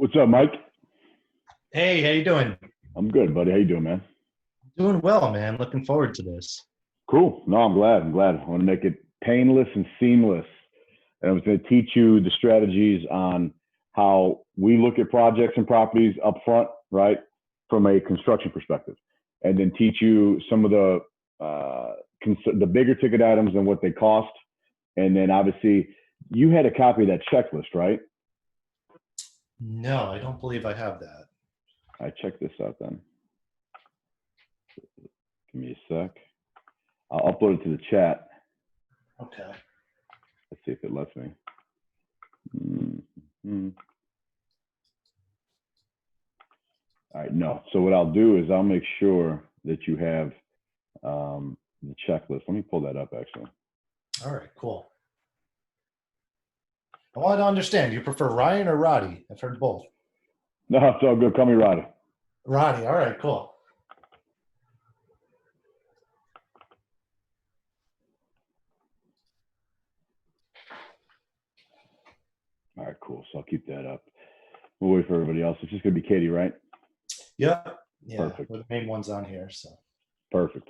What's up, Mike? Hey, how you doing? I'm good, buddy. How you doing, man? Doing well, man. Looking forward to this. Cool. No, I'm glad. I'm glad. I want to make it painless and seamless. And I was going to teach you the strategies on how we look at projects and properties up front, right, from a construction perspective, and then teach you some of the bigger ticket items and what they cost. And then obviously, you had a copy of that checklist, right? No, I don't believe I have that. I check this out then. Give me a sec. I'll upload it to the chat. Okay. Let's see if it lets me. Mm-hmm. All right, no. So what I'll do is I'll make sure that you have the checklist. Let me pull that up, actually. All right, cool. I wanted to understand, do you prefer Ryan or Rotty? I've heard both. No, it's all good. Call me Rotty. Rotty, all right, cool. All right, cool. So I'll keep that up. We'll wait for everybody else. It's just going to be Katie, right? Yep. Yeah, Perfect. we're the main ones on here, so. Perfect.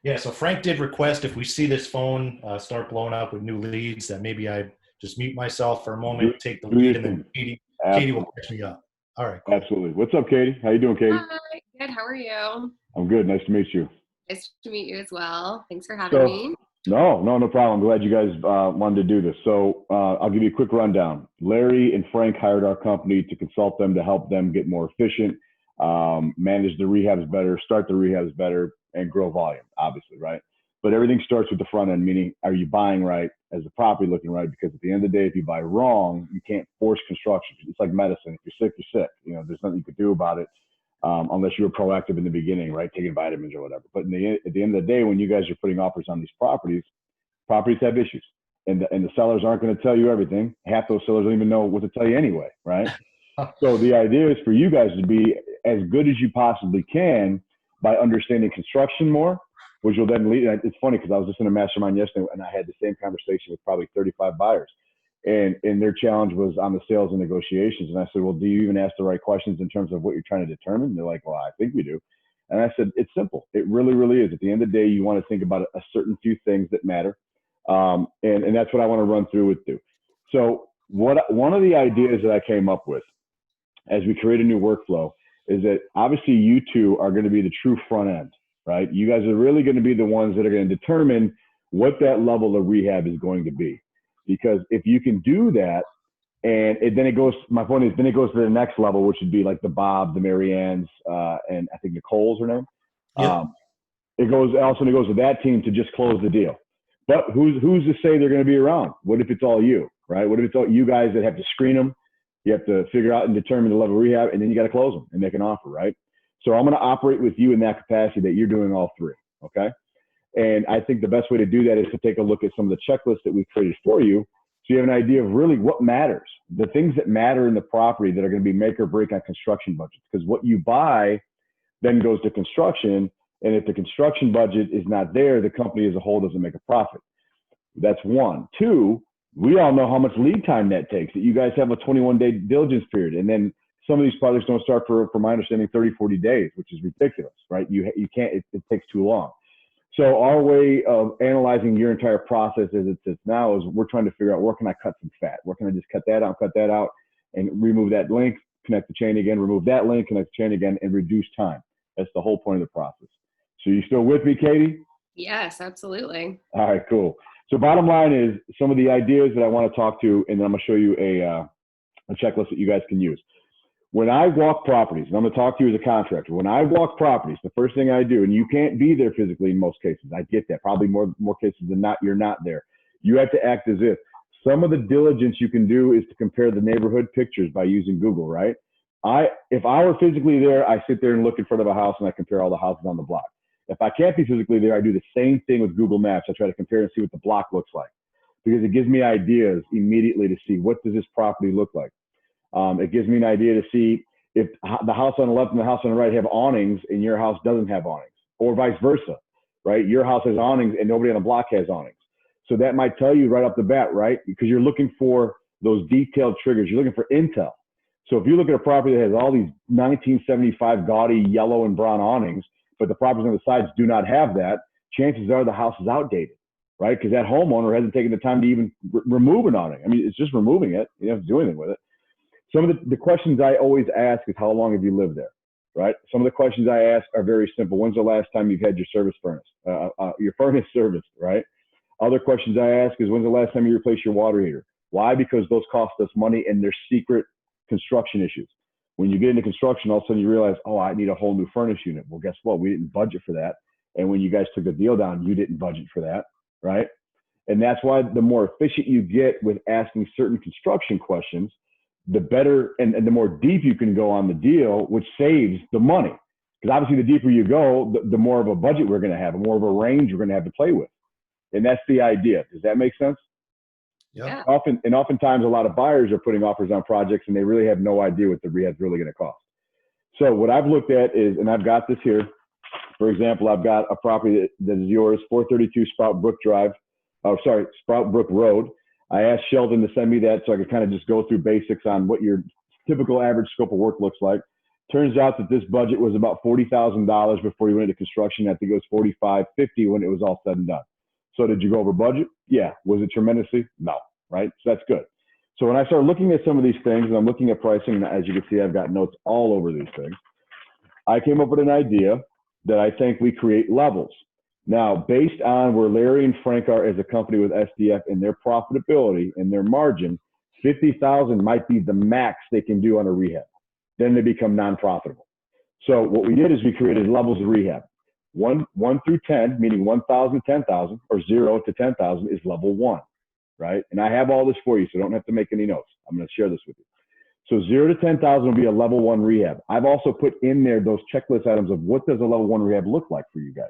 Yeah, so Frank did request if we see this phone start blowing up with new leads, that maybe I just mute myself for a moment, take the lead, and then Katie will catch me up. All right, cool. Absolutely. What's up, Katie? How you doing, Katie? Hi, good. How are you? I'm good. Nice to meet you. Nice to meet you as well. Thanks for having me. No problem. I'm glad you guys wanted to do this. So I'll give you a quick rundown. Larry and Frank hired our company to consult them to help them get more efficient, manage the rehabs better, start the rehabs better, and grow volume, obviously, right? But everything starts with the front end, meaning are you buying right? Is the property looking right? Because at the end of the day, if you buy wrong, you can't force construction. It's like medicine. If you're sick, you're sick. You know, there's nothing you could do about it. Unless you were proactive in the beginning, right? Taking vitamins or whatever. But at the end of the day, when you guys are putting offers on these properties have issues. And the sellers aren't going to tell you everything. Half those sellers don't even know what to tell you anyway, right? So the idea is for you guys to be as good as you possibly can by understanding construction more, which will then lead. It's funny because I was just in a mastermind yesterday and I had the same conversation with probably 35 buyers. And their challenge was on the sales and negotiations. And I said, well, do you even ask the right questions in terms of what you're trying to determine? And they're like, well, I think we do. And I said, it's simple. It really, really is. At the end of the day, you want to think about a certain few things that matter. And that's what I want to run through with you. So one of the ideas that I came up with as we create a new workflow is that obviously you two are going to be the true front end, right? You guys are really going to be the ones that are going to determine what that level of rehab is going to be. Because if you can do that, and then it goes, my point is, then it goes to the next level, which would be like the Bob, the Mary Ann's, and I think Nicole's her name. Yep. It goes to that team to just close the deal. But who's to say they're going to be around? What if it's all you, right? What if it's all you guys that have to screen them? You have to figure out and determine the level of rehab, and then you got to close them and make an offer, right? So I'm going to operate with you in that capacity that you're doing all three, okay? And I think the best way to do that is to take a look at some of the checklists that we've created for you so you have an idea of really what matters, the things that matter in the property that are going to be make or break on construction budgets. Because what you buy then goes to construction, and if the construction budget is not there, the company as a whole doesn't make a profit. That's one. Two, we all know how much lead time that takes, that you guys have a 21-day diligence period. And then some of these projects don't start for my understanding, 30, 40 days, which is ridiculous, right? You can't, it takes too long. So our way of analyzing your entire process as it sits now is we're trying to figure out where can I cut some fat? Where can I just cut that out, and remove that link, connect the chain again, remove that link, connect the chain again, and reduce time. That's the whole point of the process. So you still with me, Katie? Yes, absolutely. All right, cool. So bottom line is some of the ideas that I want to talk to, and then I'm going to show you a checklist that you guys can use. When I walk properties, and I'm going to talk to you as a contractor, when I walk properties, the first thing I do, and you can't be there physically in most cases, I get that, probably more cases than not, you're not there. You have to act as if. Some of the diligence you can do is to compare the neighborhood pictures by using Google, right? If I were physically there, I sit there and look in front of a house and I compare all the houses on the block. If I can't be physically there, I do the same thing with Google Maps. I try to compare and see what the block looks like because it gives me ideas immediately to see what does this property look like. It gives me an idea to see if the house on the left and the house on the right have awnings and your house doesn't have awnings, or vice versa, right? Your house has awnings and nobody on the block has awnings. So that might tell you right off the bat, right? Because you're looking for those detailed triggers. You're looking for intel. So if you look at a property that has all these 1975 gaudy yellow and brown awnings, but the properties on the sides do not have that, chances are the house is outdated, right? Because that homeowner hasn't taken the time to even remove an awning. I mean, it's just removing it. You don't have to do anything with it. Some of the questions I always ask is, how long have you lived there, right? Some of the questions I ask are very simple. When's the last time you've had your your furnace serviced, right? Other questions I ask is, when's the last time you replaced your water heater? Why? Because those cost us money and they're secret construction issues. When you get into construction, all of a sudden you realize, oh, I need a whole new furnace unit. Well, guess what? We didn't budget for that. And when you guys took the deal down, you didn't budget for that, right? And that's why the more efficient you get with asking certain construction questions, the better and the more deep you can go on the deal, which saves the money. Because obviously the deeper you go, the more of a budget we're going to have, and more of a range we're going to have to play with. And that's the idea. Does that make sense? Yeah. Oftentimes a lot of buyers are putting offers on projects and they really have no idea what the rehab's really going to cost. So what I've looked at is, and I've got this here, for example, I've got a property that is yours, 432 Sprout Brook Road. I asked Sheldon to send me that so I could kind of just go through basics on what your typical average scope of work looks like. Turns out that this budget was about $40,000 before you went into construction. I think it was $45,50 when it was all said and done. So did you go over budget? Yeah. Was it tremendously? No. Right? So that's good. So when I started looking at some of these things, and I'm looking at pricing, and as you can see, I've got notes all over these things, I came up with an idea that I think we create levels. Now, based on where Larry and Frank are as a company with SDF and their profitability and their margin, $50,000 might be the max they can do on a rehab. Then they become non-profitable. So what we did is we created levels of rehab. 1 through 10, meaning 1,000 to 10,000, or 0 to 10,000 is level 1, right? And I have all this for you, so don't have to make any notes. I'm going to share this with you. So 0 to 10,000 will be a level 1 rehab. I've also put in there those checklist items of what does a level 1 rehab look like for you guys.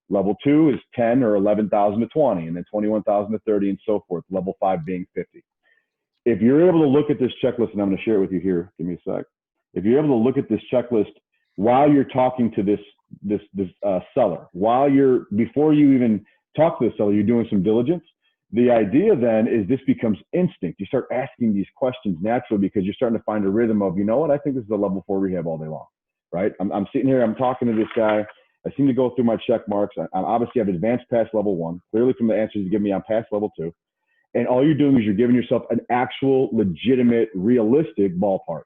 Level 2 is 10 or 11,000 to 20, and then 21,000 to 30, and so forth. Level 5 being 50. If you're able to look at this checklist, and I'm going to share it with you here. Give me a sec. If you're able to look at this checklist while you're talking to this seller, before you even talk to the seller, you're doing some diligence. The idea then is this becomes instinct. You start asking these questions naturally because you're starting to find a rhythm of, you know what, I think this is a level 4 rehab all day long, right? I'm sitting here, I'm talking to this guy. I seem to go through my check marks. I obviously have advanced past level 1, clearly from the answers you give me on past level 2. And all you're doing is you're giving yourself an actual, legitimate, realistic ballpark.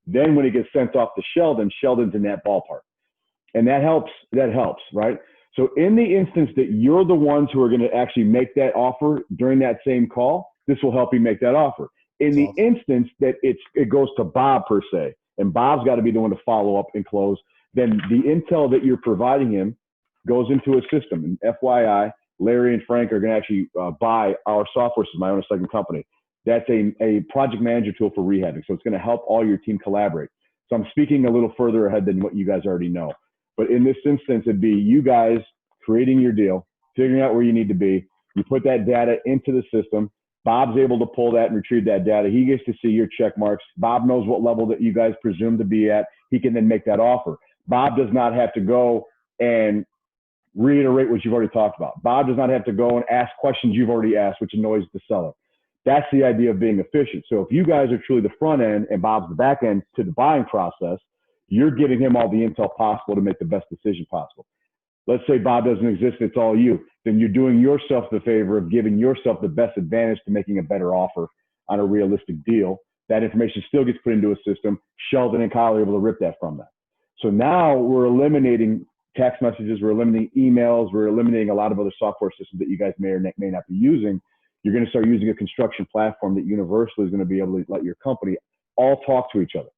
Then when it gets sent off to Sheldon, Sheldon's in that ballpark. And that helps, right? So in the instance that you're the ones who are going to actually make that offer during that same call, this will help you make that offer. In the instance that it goes to Bob per se, and Bob's got to be the one to follow up and close, then the intel that you're providing him goes into a system. And FYI, Larry and Frank are going to actually buy our software system, my own second company. That's a project manager tool for rehabbing. So it's going to help all your team collaborate. So I'm speaking a little further ahead than what you guys already know. But in this instance, it'd be you guys creating your deal, figuring out where you need to be. You put that data into the system. Bob's able to pull that and retrieve that data. He gets to see your check marks. Bob knows what level that you guys presume to be at. He can then make that offer. Bob does not have to go and reiterate what you've already talked about. Bob does not have to go and ask questions you've already asked, which annoys the seller. That's the idea of being efficient. So if you guys are truly the front end and Bob's the back end to the buying process, you're giving him all the intel possible to make the best decision possible. Let's say Bob doesn't exist and it's all you. Then you're doing yourself the favor of giving yourself the best advantage to making a better offer on a realistic deal. That information still gets put into a system. Sheldon and Kyle are able to rip that from that. So now we're eliminating text messages, we're eliminating emails, we're eliminating a lot of other software systems that you guys may or may not be using. You're going to start using a construction platform that universally is going to be able to let your company all talk to each other.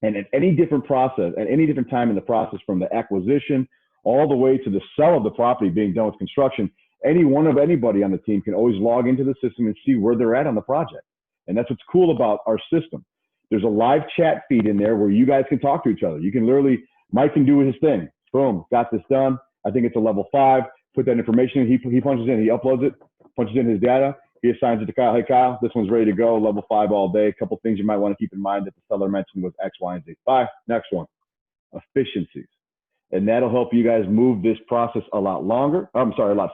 And at any different process, at any different time in the process, from the acquisition all the way to the sale of the property being done with construction, anybody on the team can always log into the system and see where they're at on the project. And that's what's cool about our system. There's a live chat feed in there where you guys can talk to each other. You can literally, Mike can do his thing. Boom, got this done. I think it's a level 5. Put that information in. He punches in, he uploads it, punches in his data. He assigns it to Kyle. Hey, Kyle, this one's ready to go, level 5 all day. A couple things you might want to keep in mind that the seller mentioned was X, Y, and Z. Bye. Next one, efficiencies. And that'll help you guys move this process a lot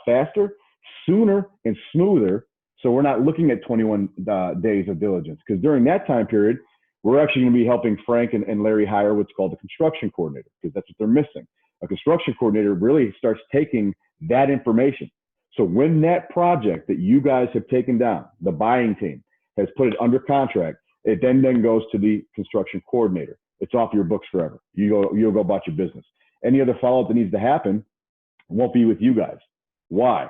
faster, sooner, and smoother, So we're not looking at 21 days of diligence, because during that time period, we're actually going to be helping Frank and Larry hire what's called a construction coordinator, because that's what they're missing. A construction coordinator really starts taking that information. So when that project that you guys have taken down, the buying team has put it under contract, it then goes to the construction coordinator. It's off your books forever. You'll go about your business. Any other follow-up that needs to happen won't be with you guys. Why?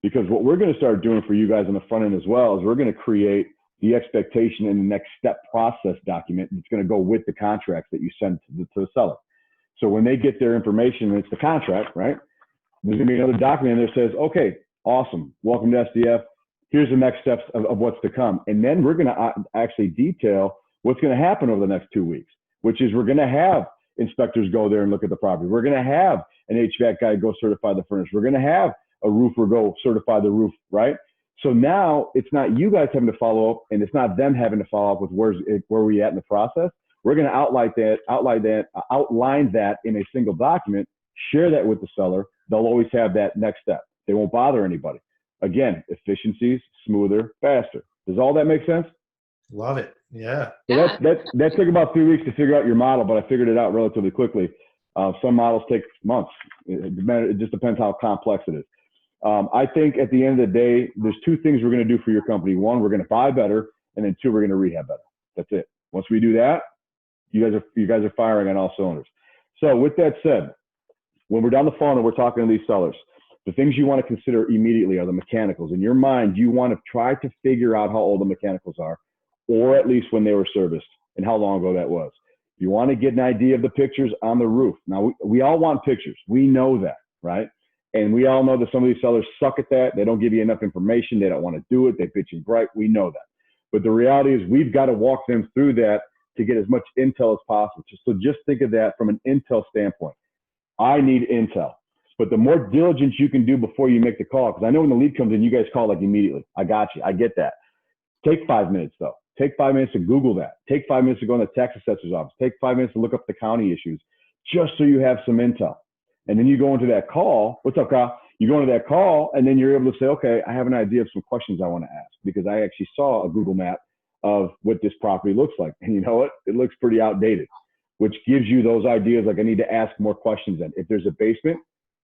Because what we're going to start doing for you guys on the front end as well is we're going to create the expectation and the next step process document that's going to go with the contracts that you send to the seller. So when they get their information, and it's the contract, right? There's going to be another document that says, okay, awesome, welcome to SDF. Here's the next steps of what's to come. And then we're going to actually detail what's going to happen over the next 2 weeks, which is we're going to have inspectors go there and look at the property. We're going to have an HVAC guy go certify the furnace. We're going to have a roofer go certify the roof, right? So now it's not you guys having to follow up, and it's not them having to follow up with where we at in the process. We're going to outline that in a single document, share that with the seller. They'll always have that next step. They won't bother anybody. Again, efficiencies, smoother, faster. Does all that make sense? Love it. Yeah. So that took about 3 weeks to figure out your model, but I figured it out relatively quickly. Some models take months. It just depends how complex it is. I think at the end of the day, there's two things we're going to do for your company. One, we're going to buy better, and then two, we're going to rehab better. That's it. Once we do that, you guys are firing on all cylinders. So with that said, when we're down the phone and we're talking to these sellers, the things you want to consider immediately are the mechanicals. In your mind, you want to try to figure out how old the mechanicals are, or at least when they were serviced and how long ago that was. You want to get an idea of the pictures on the roof. Now, we all want pictures. We know that, right? And we all know that some of these sellers suck at that. They don't give you enough information. They don't want to do it. They bitch and gripe. We know that. But the reality is we've got to walk them through that to get as much intel as possible. So just think of that from an intel standpoint. I need intel. But the more diligence you can do before you make the call, because I know when the lead comes in, you guys call like immediately. I got you. I get that. Take 5 minutes, though. Take 5 minutes to Google that. Take 5 minutes to go in the tax assessor's office. Take 5 minutes to look up the county issues, just so you have some intel. And then you go into that call. What's up, Kyle? You go into that call, and then you're able to say, okay, I have an idea of some questions I want to ask, because I actually saw a Google map of what this property looks like. And you know what? It looks pretty outdated, which gives you those ideas like I need to ask more questions then. If there's a basement,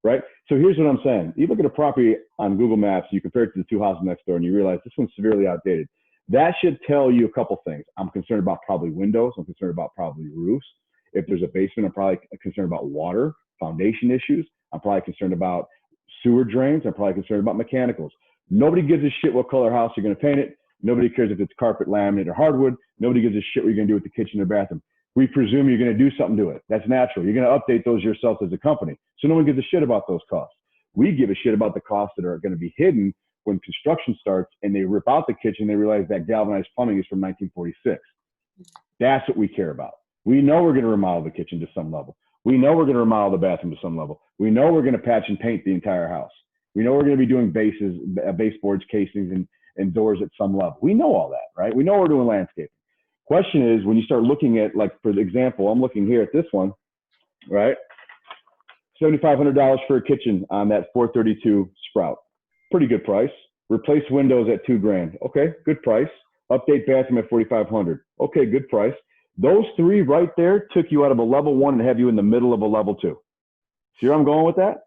right? So here's what I'm saying. You look at a property on Google Maps, you compare it to the two houses next door, and you realize this one's severely outdated. That should tell you a couple things. I'm concerned about probably windows. I'm concerned about probably roofs. If there's a basement, I'm probably concerned about water, foundation issues. I'm probably concerned about sewer drains. I'm probably concerned about mechanicals. Nobody gives a shit what color house you're going to paint it. Nobody cares if it's carpet, laminate, or hardwood. Nobody gives a shit what you're going to do with the kitchen or bathroom. We presume you're going to do something to it. That's natural. You're going to update those yourself as a company. So no one gives a shit about those costs. We give a shit about the costs that are going to be hidden when construction starts and they rip out the kitchen. They realize that galvanized plumbing is from 1946. That's what we care about. We know we're going to remodel the kitchen to some level. We know we're going to remodel the bathroom to some level. We know we're going to patch and paint the entire house. We know we're going to be doing bases, baseboards, casings, and doors at some level. We know all that, right? We know we're doing landscaping. Question is, when you start looking at, like, for example, I'm looking here at this one, right? $7,500 for a kitchen on that 432 Sprout. Pretty good price. Replace windows at $2,000. Okay, good price. Update bathroom at $4,500. Okay, good price. Those three right there took you out of a level 1 and have you in the middle of a level 2. See where I'm going with that?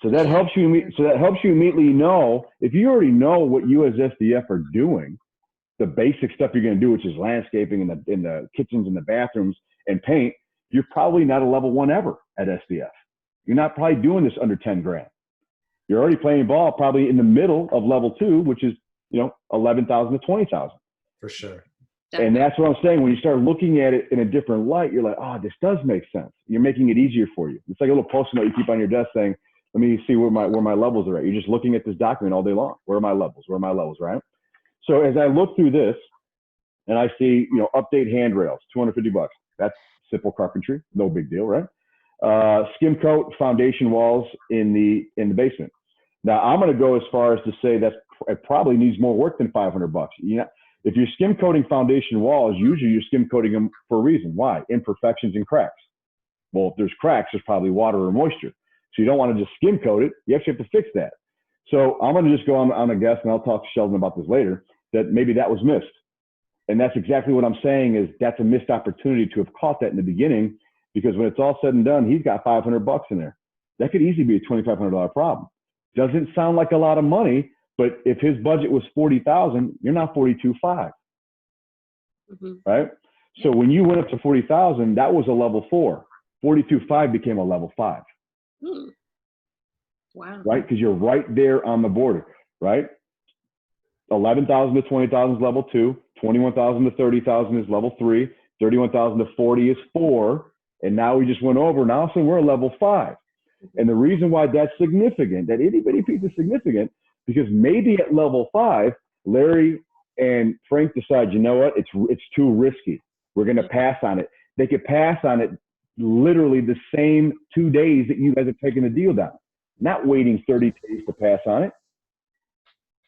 So that helps you. So that helps you immediately know, if you already know what you as SDF are doing, the basic stuff you're going to do, which is landscaping in the kitchens and the bathrooms and paint, you're probably not a level 1 ever at SDF. You're not probably doing this under $10,000. You're already playing ball probably in the middle of level 2, which is, $11,000 to $20,000. For sure. And that's what I'm saying. When you start looking at it in a different light, you're like, oh, this does make sense. You're making it easier for you. It's like a little post-it note you keep on your desk saying, let me see where my levels are at. You're just looking at this document all day long. Where are my levels? Where are my levels, right? So as I look through this and I see, update handrails, $250. That's simple carpentry. No big deal, right? Skim coat foundation walls in the basement. Now I'm going to go as far as to say that it probably needs more work than $500. If you're skim coating foundation walls, usually you're skim coating them for a reason. Why? Imperfections and cracks. Well, if there's cracks, there's probably water or moisture. So you don't want to just skim coat it. You actually have to fix that. So I'm going to just go on a guess, and I'll talk to Sheldon about this later, that maybe that was missed. And that's exactly what I'm saying is that's a missed opportunity to have caught that in the beginning, because when it's all said and done, he's got $500 in there. That could easily be a $2,500 problem. Doesn't sound like a lot of money, but if his budget was $40,000, you're not $42,500, right? So when you went up to $40,000, that was a level 4. $42,500 became a level 5. Wow. Right? Because you're right there on the border, right? 11,000 to 20,000 is level 2. 21,000 to 30,000 is level 3. 31,000 to 40 is 4. And now we just went over. Now so we're level 5. And the reason why that's significant, that itty bitty piece is significant, because maybe at level 5, Larry and Frank decide, you know what, it's too risky. We're going to pass on it. They could pass on it literally the same 2 days that you guys have taken the deal down, not waiting 30 days to pass on it.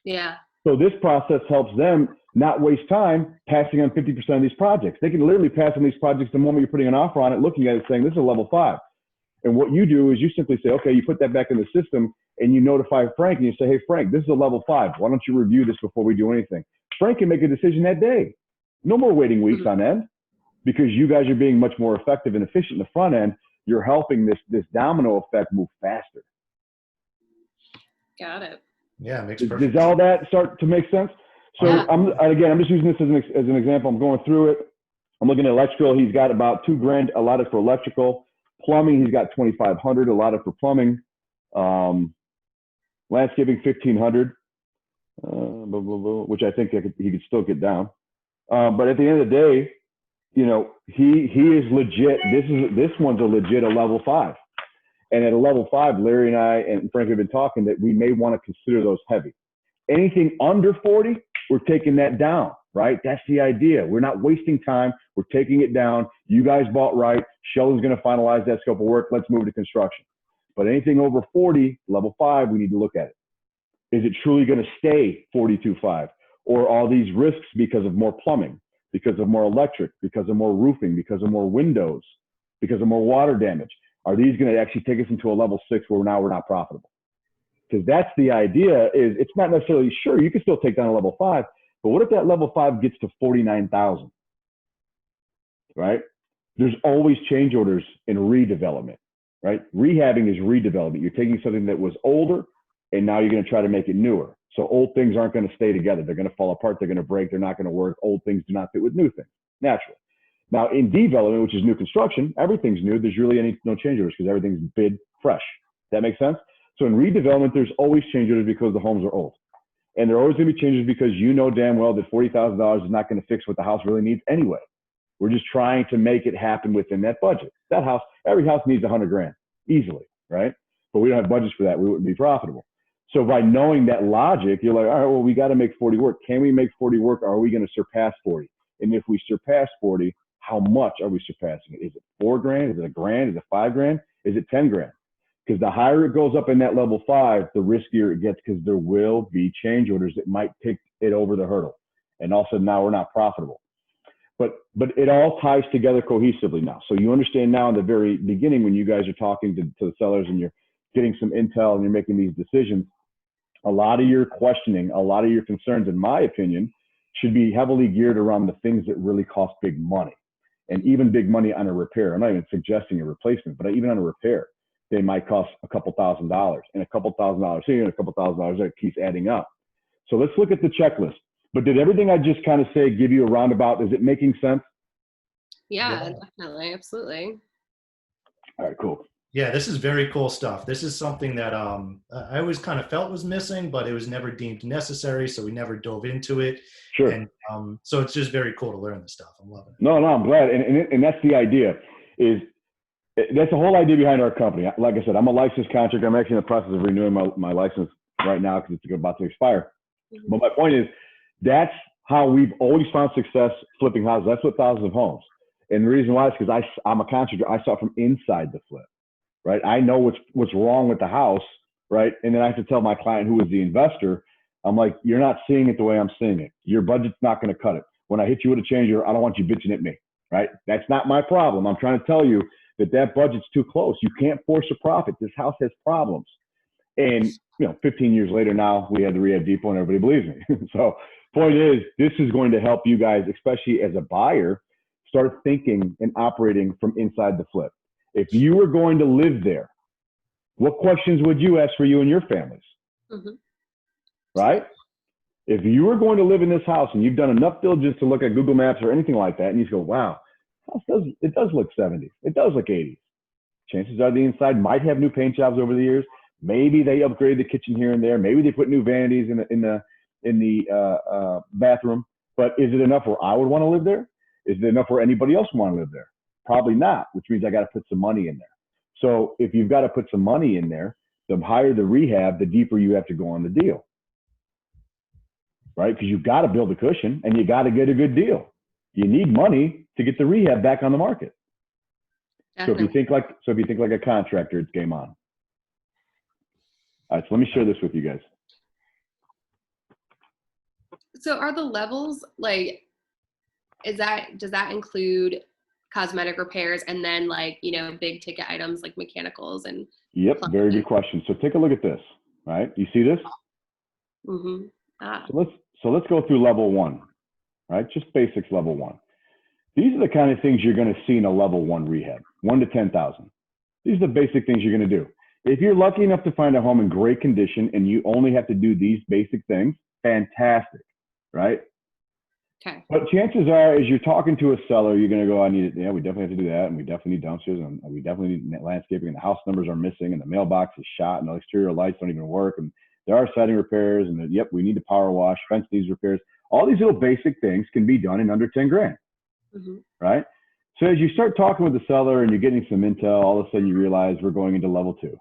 Yeah. So this process helps them not waste time passing on 50% of these projects. They can literally pass on these projects the moment you're putting an offer on it, looking at it, saying, this is a level 5. And what you do is you simply say, okay, you put that back in the system and you notify Frank and you say, hey, Frank, this is a level 5. Why don't you review this before we do anything? Frank can make a decision that day. No more waiting weeks on end, because you guys are being much more effective and efficient in the front end. You're helping this domino effect move faster. Got it. Yeah, it makes perfect Does all that start to make sense? So Yeah. I'm just using this as an example. I'm going through it. I'm looking at electrical. He's got about $2,000 allotted for electrical. Plumbing, he's got $2,500 allotted for plumbing. Landscaping, $1,500, which I think he could still get down. But at the end of the day, you know, he is legit. This one's a level 5. And at a level 5, Larry and I and Frank have been talking that we may want to consider those heavy. Anything under 40, we're taking that down, right? That's the idea. We're not wasting time. We're taking it down. You guys bought right. Sheldon's going to finalize that scope of work. Let's move to construction. But anything over 40, level 5, we need to look at it. Is it truly going to stay 42.5? Or are these risks because of more plumbing, because of more electric, because of more roofing, because of more windows, because of more water damage? Are these going to actually take us into a level 6 where now we're not profitable? Because that's the idea. Is it's not necessarily, sure, you can still take down a level 5, but what if that level 5 gets to 49,000, right? There's always change orders in redevelopment, right? Rehabbing is redevelopment. You're taking something that was older and now you're going to try to make it newer. So old things aren't going to stay together. They're going to fall apart. They're going to break. They're not going to work. Old things do not fit with new things, naturally. Now in development, which is new construction, everything's new. There's really no change orders because everything's bid fresh. That makes sense? So in redevelopment, there's always change orders because the homes are old. And there are always going to be changes because you know damn well that $40,000 is not going to fix what the house really needs anyway. We're just trying to make it happen within that budget. That house, every house needs $100,000 easily, right? But we don't have budgets for that. We wouldn't be profitable. So by knowing that logic, you're like, all right, well, we got to make 40 work. Can we make 40 work? Or are we going to surpass 40? And if we surpass 40, how much are we surpassing it? Is it $4,000? Is it $1,000? Is it $5,000? Is it $10,000? Because the higher it goes up in that level 5, the riskier it gets, because there will be change orders that might take it over the hurdle. And all of a sudden now we're not profitable. But it all ties together cohesively now. So you understand now in the very beginning when you guys are talking to the sellers and you're getting some intel and you're making these decisions, a lot of your questioning, a lot of your concerns, in my opinion, should be heavily geared around the things that really cost big money. And even big money on a repair. I'm not even suggesting a replacement, but even on a repair, they might cost a couple $1,000s, and a couple $1,000s here and a couple $1,000s there keeps adding up. So let's look at the checklist. But did everything I just kind of say give you a roundabout? Is it making sense? Yeah, definitely. Absolutely. All right, cool. Yeah, this is very cool stuff. This is something that I always kind of felt was missing, but it was never deemed necessary, so we never dove into it. Sure. And so it's just very cool to learn this stuff. I'm loving it. No, I'm glad. And that's the idea. That's the whole idea behind our company. Like I said, I'm a licensed contractor. I'm actually in the process of renewing my license right now because it's about to expire. Mm-hmm. But my point is, that's how we've always found success flipping houses. That's what thousands of homes. And the reason why is because I'm a contractor. I saw it from inside the flip, right? I know what's wrong with the house, right? And then I have to tell my client who is the investor, I'm like, you're not seeing it the way I'm seeing it. Your budget's not going to cut it. When I hit you with a change order, I don't want you bitching at me, right? That's not my problem. I'm trying to tell you that budget's too close. You can't force a profit. This house has problems. And, 15 years later now, we have the Rehab Depot and everybody believes me. So point is, this is going to help you guys, especially as a buyer, start thinking and operating from inside the flip. If you were going to live there, what questions would you ask for you and your families? Mm-hmm. Right? If you were going to live in this house and you've done enough diligence to look at Google Maps or anything like that, and you go, wow, it does look 70s. It does look 80s. Chances are the inside might have new paint jobs over the years. Maybe they upgraded the kitchen here and there. Maybe they put new vanities in the bathroom. But is it enough where I would want to live there? Is it enough where anybody else would want to live there? Probably not, which means I got to put some money in there. So if you've got to put some money in there, the higher the rehab, the deeper you have to go on the deal, right? Because you've got to build a cushion and you got to get a good deal. You need money to get the rehab back on the market. Definitely. So if you think like a contractor, it's game on. All right, so let me share this with you guys. So are the levels like, does that include cosmetic repairs and then big ticket items like mechanicals and? Yep, plumbing? Very good question. So take a look at this, right? You see this? Mm-hmm. So let's go through level one, right? Just basics level one. These are the kind of things you're going to see in a level one rehab, 1 to 10,000. These are the basic things you're going to do. If you're lucky enough to find a home in great condition and you only have to do these basic things, fantastic, right? Okay. But chances are, as you're talking to a seller, you're going to go, I need it. Yeah, we definitely have to do that. And we definitely need dumpsters and we definitely need landscaping and the house numbers are missing and the mailbox is shot and the exterior lights don't even work. And there are siding repairs and yep, we need to power wash, fence needs repairs. All these little basic things can be done in under 10 grand, right? So as you start talking with the seller and you're getting some intel, all of a sudden you realize we're going into level 2,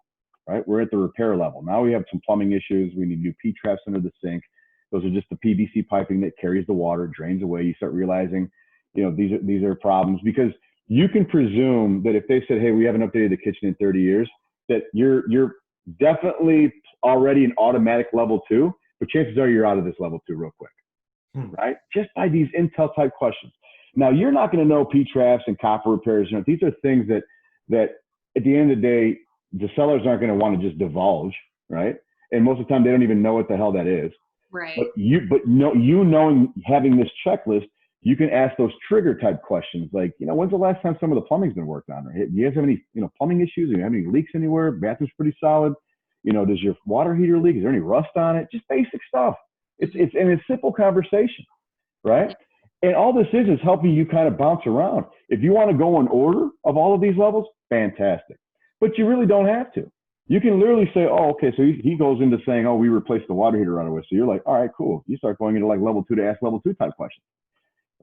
right? We're at the repair level. Now we have some plumbing issues. We need new P-traps under the sink. Those are just the PVC piping that carries the water, drains away. You start realizing, these are problems because you can presume that if they said, hey, we haven't updated the kitchen in 30 years, that you're definitely already an automatic level 2, but chances are you're out of this level 2 real quick, right? Just by these intel type questions. Now you're not going to know P-traps and copper repairs. These are things that at the end of the day, the sellers aren't going to want to just divulge, right? And most of the time they don't even know what the hell that is. Right. But knowing, having this checklist, you can ask those trigger type questions like, when's the last time some of the plumbing's been worked on? Or do you guys have any, plumbing issues? Do you have any leaks anywhere? Bathroom's pretty solid. Does your water heater leak? Is there any rust on it? Just basic stuff. It's simple conversation, right? And all this is helping you kind of bounce around. If you want to go in order of all of these levels, fantastic. But you really don't have to. You can literally say, oh, okay, so he goes into saying, oh, we replaced the water heater right away. So you're like, all right, cool. You start going into like level 2 to ask level 2 type questions.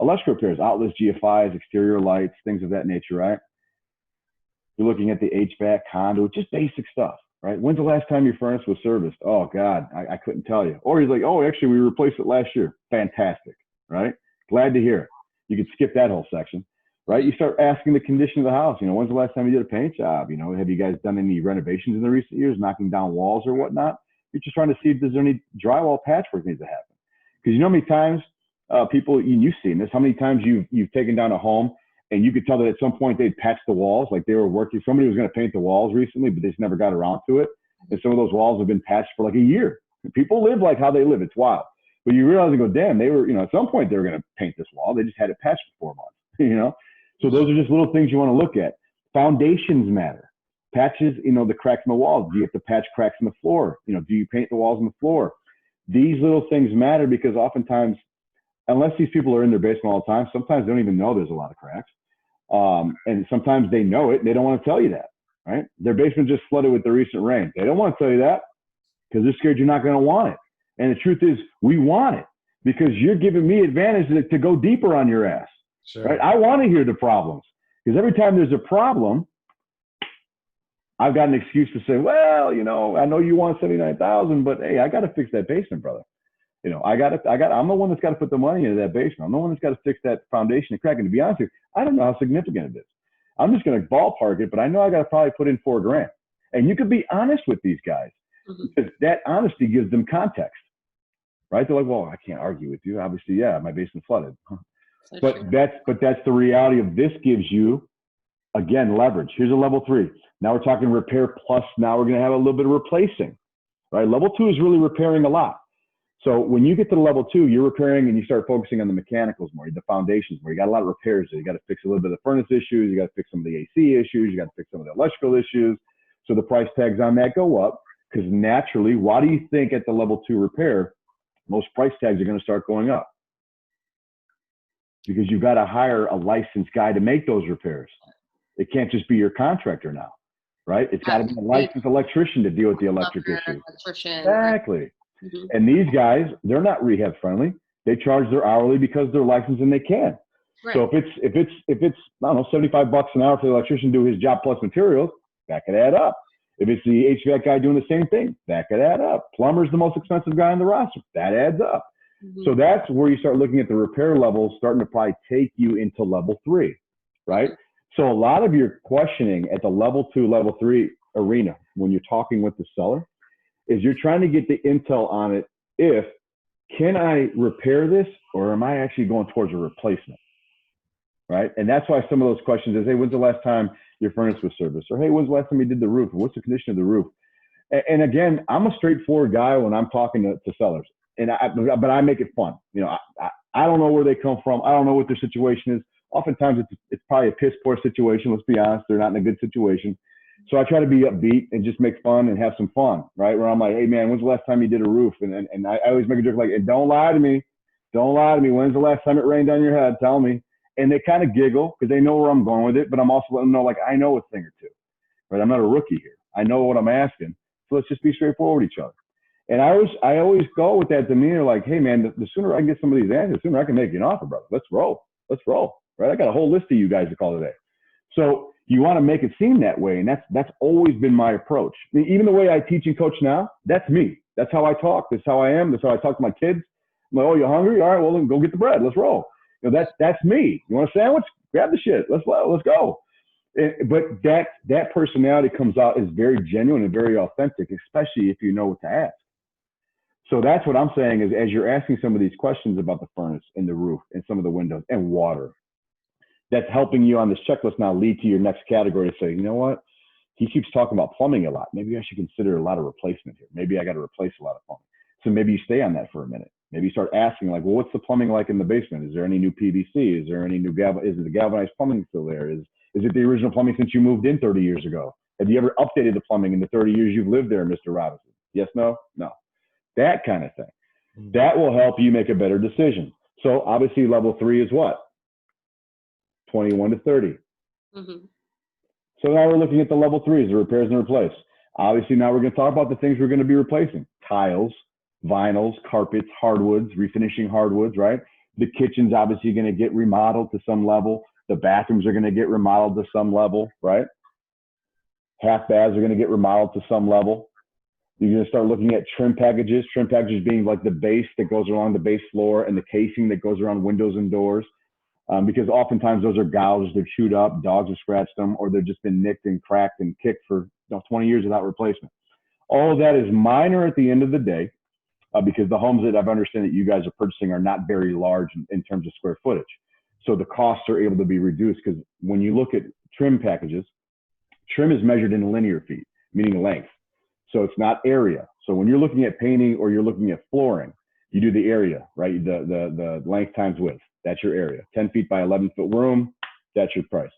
Electrical repairs, outlets, GFIs, exterior lights, things of that nature, right? You're looking at the HVAC, conduit, just basic stuff, right? When's the last time your furnace was serviced? Oh, God, I couldn't tell you. Or he's like, oh, actually, we replaced it last year. Fantastic, right? Glad to hear it. You could skip that whole section. Right? You start asking the condition of the house. When's the last time you did a paint job? Have you guys done any renovations in the recent years, knocking down walls or whatnot? You're just trying to see if there's any drywall patchwork needs to happen. Because how many times people, you've seen this, how many times you've taken down a home and you could tell that at some point they'd patch the walls, like they were working, somebody was going to paint the walls recently, but they just never got around to it. And some of those walls have been patched for like a year. People live like how they live. It's wild. But you realize and go, damn, they were, at some point they were going to paint this wall. They just had it patched for 4 months, So those are just little things you want to look at. Foundations matter. Patches, the cracks in the walls. Do you have to patch cracks in the floor? Do you paint the walls on the floor? These little things matter because oftentimes, unless these people are in their basement all the time, sometimes they don't even know there's a lot of cracks. And sometimes they know it and they don't want to tell you that, right? Their basement just flooded with the recent rain. They don't want to tell you that because they're scared you're not going to want it. And the truth is, we want it because you're giving me advantage to go deeper on your ass. Sure. Right? I want to hear the problems because every time there's a problem, I've got an excuse to say, well, I know you want 79,000, but hey, I got to fix that basement, brother. I'm the one that's got to put the money into that basement. I'm the one that's got to fix that foundation and crack. And to be honest with you, I don't know how significant it is. I'm just going to ballpark it, but I know I got to probably put in $4 grand. And you could be honest with these guys because that honesty gives them context, right? They're like, well, I can't argue with you. Obviously, yeah, my basement flooded. But that's the reality of this gives you, again, leverage. Here's a level 3. Now we're talking repair plus now we're going to have a little bit of replacing. right? Level 2 is really repairing a lot. So when you get to the level 2, you're repairing and you start focusing on the mechanicals more, the foundations more. You got a lot of repairs there. You got to fix a little bit of the furnace issues. You got to fix some of the AC issues. You got to fix some of the electrical issues. So the price tags on that go up because naturally, why do you think at the level 2 repair, most price tags are going to start going up? Because you've got to hire a licensed guy to make those repairs. It can't just be your contractor now, right? It's got to be a licensed electrician to deal with the electric issues. Exactly. Mm-hmm. And these guys, they're not rehab friendly. They charge their hourly because they're licensed and they can. Right. So if it's I don't know, $75 an hour for the electrician to do his job plus materials, that could add up. If it's the HVAC guy doing the same thing, that could add up. Plumber's the most expensive guy on the roster. That adds up. Mm-hmm. So that's where you start looking at the repair levels starting to probably take you into level 3, right? So a lot of your questioning at the level 2, level 3 arena when you're talking with the seller is you're trying to get the intel on it. If, can I repair this or am I actually going towards a replacement, right? And that's why some of those questions is, hey, when's the last time your furnace was serviced? Or, hey, when's the last time you did the roof? Or what's the condition of the roof? And again, I'm a straightforward guy when I'm talking to sellers, but I make it fun. You know, I don't know where they come from. I don't know what their situation is. Oftentimes it's probably a piss poor situation. Let's be honest. They're not in a good situation. So I try to be upbeat and just make fun and have some fun, right? Where I'm like, hey man, when's the last time you did a roof? And I always make a joke like, hey, don't lie to me. Don't lie to me. When's the last time it rained on your head? Tell me. And they kind of giggle because they know where I'm going with it, but I'm also letting them know, like, I know a thing or two, right? I'm not a rookie here. I know what I'm asking. So let's just be straightforward with each other. And I always go with that demeanor, like, hey man, the sooner I can get some of these answers, the sooner I can make you an offer, brother. Let's roll. Let's roll, right? I got a whole list of you guys to call today. So you want to make it seem that way. And that's always been my approach. I mean, even the way I teach and coach now, that's me. That's how I talk. That's how I am. That's how I talk to my kids. I'm like, oh, you hungry? All right, well, then go get the bread. Let's roll. You know, that's me. You want a sandwich? Grab the shit. Let's go. But that personality comes out is very genuine and very authentic, especially if you know what to ask. So that's what I'm saying is, as you're asking some of these questions about the furnace and the roof and some of the windows and water, that's helping you on this checklist now lead to your next category to say, you know what? He keeps talking about plumbing a lot. Maybe I should consider a lot of replacement here. Maybe I got to replace a lot of plumbing. So maybe you stay on that for a minute. Maybe you start asking, like, well, what's the plumbing like in the basement? Is there any new PVC? Is there any new is it the galvanized plumbing still there? Is it the original plumbing since you moved in 30 years ago? Have you ever updated the plumbing in the 30 years you've lived there, Mr. Robinson? Yes, no? No. That kind of thing. Mm-hmm. That will help you make a better decision. So obviously level 3 is what? 21 to 30. Mm-hmm. So now we're looking at the level 3s, the repairs and replace. Obviously now we're going to talk about the things we're going to be replacing. Tiles, vinyls, carpets, hardwoods, refinishing hardwoods, right? The kitchen's obviously going to get remodeled to some level. The bathrooms are going to get remodeled to some level, right? Half baths are going to get remodeled to some level. You're going to start looking at trim packages being like the base that goes along the base floor and the casing that goes around windows and doors. Because oftentimes those are gouged, they're chewed up, dogs have scratched them, or they've just been nicked and cracked and kicked for 20 years without replacement. All of that is minor at the end of the day, because the homes that I've understood that you guys are purchasing are not very large in terms of square footage. So the costs are able to be reduced, because when you look at trim packages, trim is measured in linear feet, meaning length. So it's not area. So when you're looking at painting or you're looking at flooring, you do the area, right? The length times width. That's your area. 10 feet by 11 foot room, that's your price.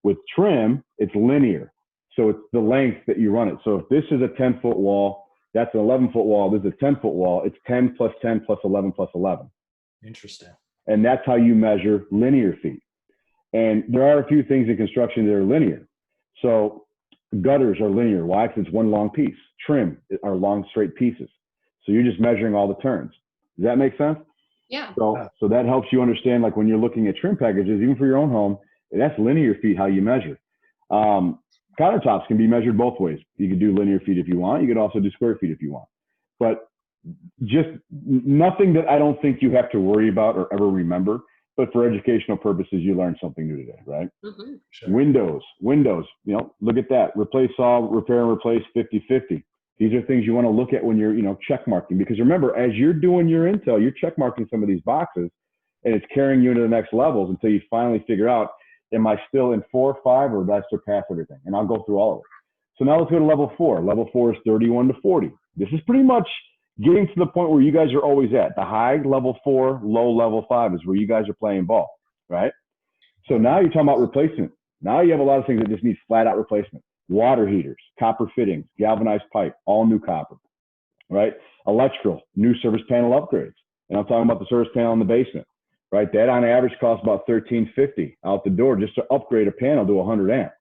With trim, it's linear. So it's the length that you run it. So if this is a 10-foot wall, that's an 11-foot wall, this is a 10-foot wall, it's 10 plus 10 plus 11 plus 11. Interesting. And that's how you measure linear feet. And there are a few things in construction that are linear. So gutters are linear. Why? Because it's one long piece. Trim are long, straight pieces. So you're just measuring all the turns. Does that make sense? Yeah. So that helps you understand, like when you're looking at trim packages, even for your own home, that's linear feet how you measure. Countertops can be measured both ways. You could do linear feet if you want. You could also do square feet if you want. But just nothing that I don't think you have to worry about or ever remember. But for educational purposes, you learned something new today, right? Mm-hmm. Sure. Windows, look at that. Replace all, repair and replace 50-50. These are things you want to look at when you're, check marking. Because remember, as you're doing your intel, you're check marking some of these boxes, and it's carrying you into the next levels until you finally figure out, am I still in 4 or 5, or did I surpass everything? And I'll go through all of it. So now let's go to level 4. Level 4 is 31 to 40. This is pretty much getting to the point where you guys are always at. The high level 4, low level 5 is where you guys are playing ball, right? So now you're talking about replacement. Now you have a lot of things that just need flat out replacement. Water heaters, copper fittings, galvanized pipe, all new copper, right? Electrical, new service panel upgrades. And I'm talking about the service panel in the basement, right? That on average costs about $13.50 out the door just to upgrade a panel to 100 amp.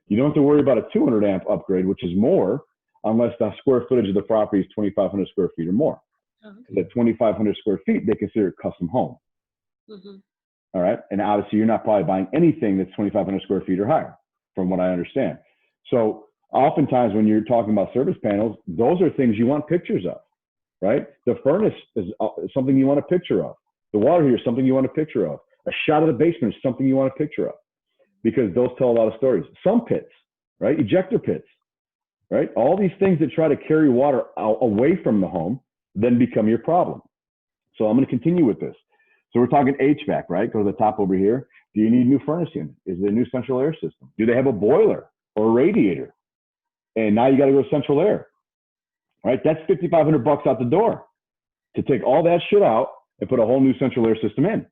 You don't have to worry about a 200 amp upgrade, which is more, unless the square footage of the property is 2,500 square feet or more. At 2,500 square feet, they consider it custom home. All right. And obviously, you're not probably buying anything that's 2,500 square feet or higher, from what I understand. So oftentimes when you're talking about service panels, those are things you want pictures of, right? The furnace is something you want a picture of. The water heater is something you want a picture of. A shot of the basement is something you want a picture of, because those tell a lot of stories. Some pits, right? Ejector pits, right? All these things that try to carry water away from the home then become your problem. So I'm going to continue with this. So we're talking HVAC, right? Go to the top over here. Do you need a new furnace unit? Is there a new central air system? Do they have a boiler or a radiator? And now you got to go central air, right? That's $5,500 out the door to take all that shit out and put a whole new central air system in.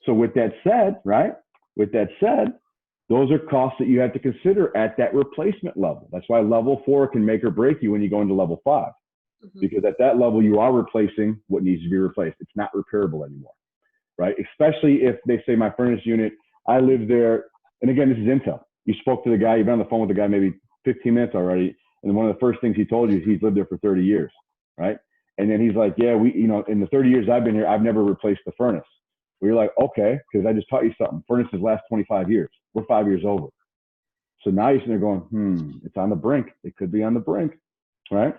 So with that said, right? With that said, those are costs that you have to consider at that replacement level. That's why level 4 can make or break you when you go into level 5, because at that level, you are replacing what needs to be replaced. It's not repairable anymore, right? Especially if they say my furnace unit, I live there. And again, this is intel. You spoke to the guy, you've been on the phone with the guy maybe 15 minutes already. And one of the first things he told you is he's lived there for 30 years, right? And then he's like, yeah, in the 30 years I've been here, I've never replaced the furnace. Well, you're like, okay, because I just taught you something. Furnaces last 25 years. We're 5 years over. So now you're sitting there going, it's on the brink. It could be on the brink, right?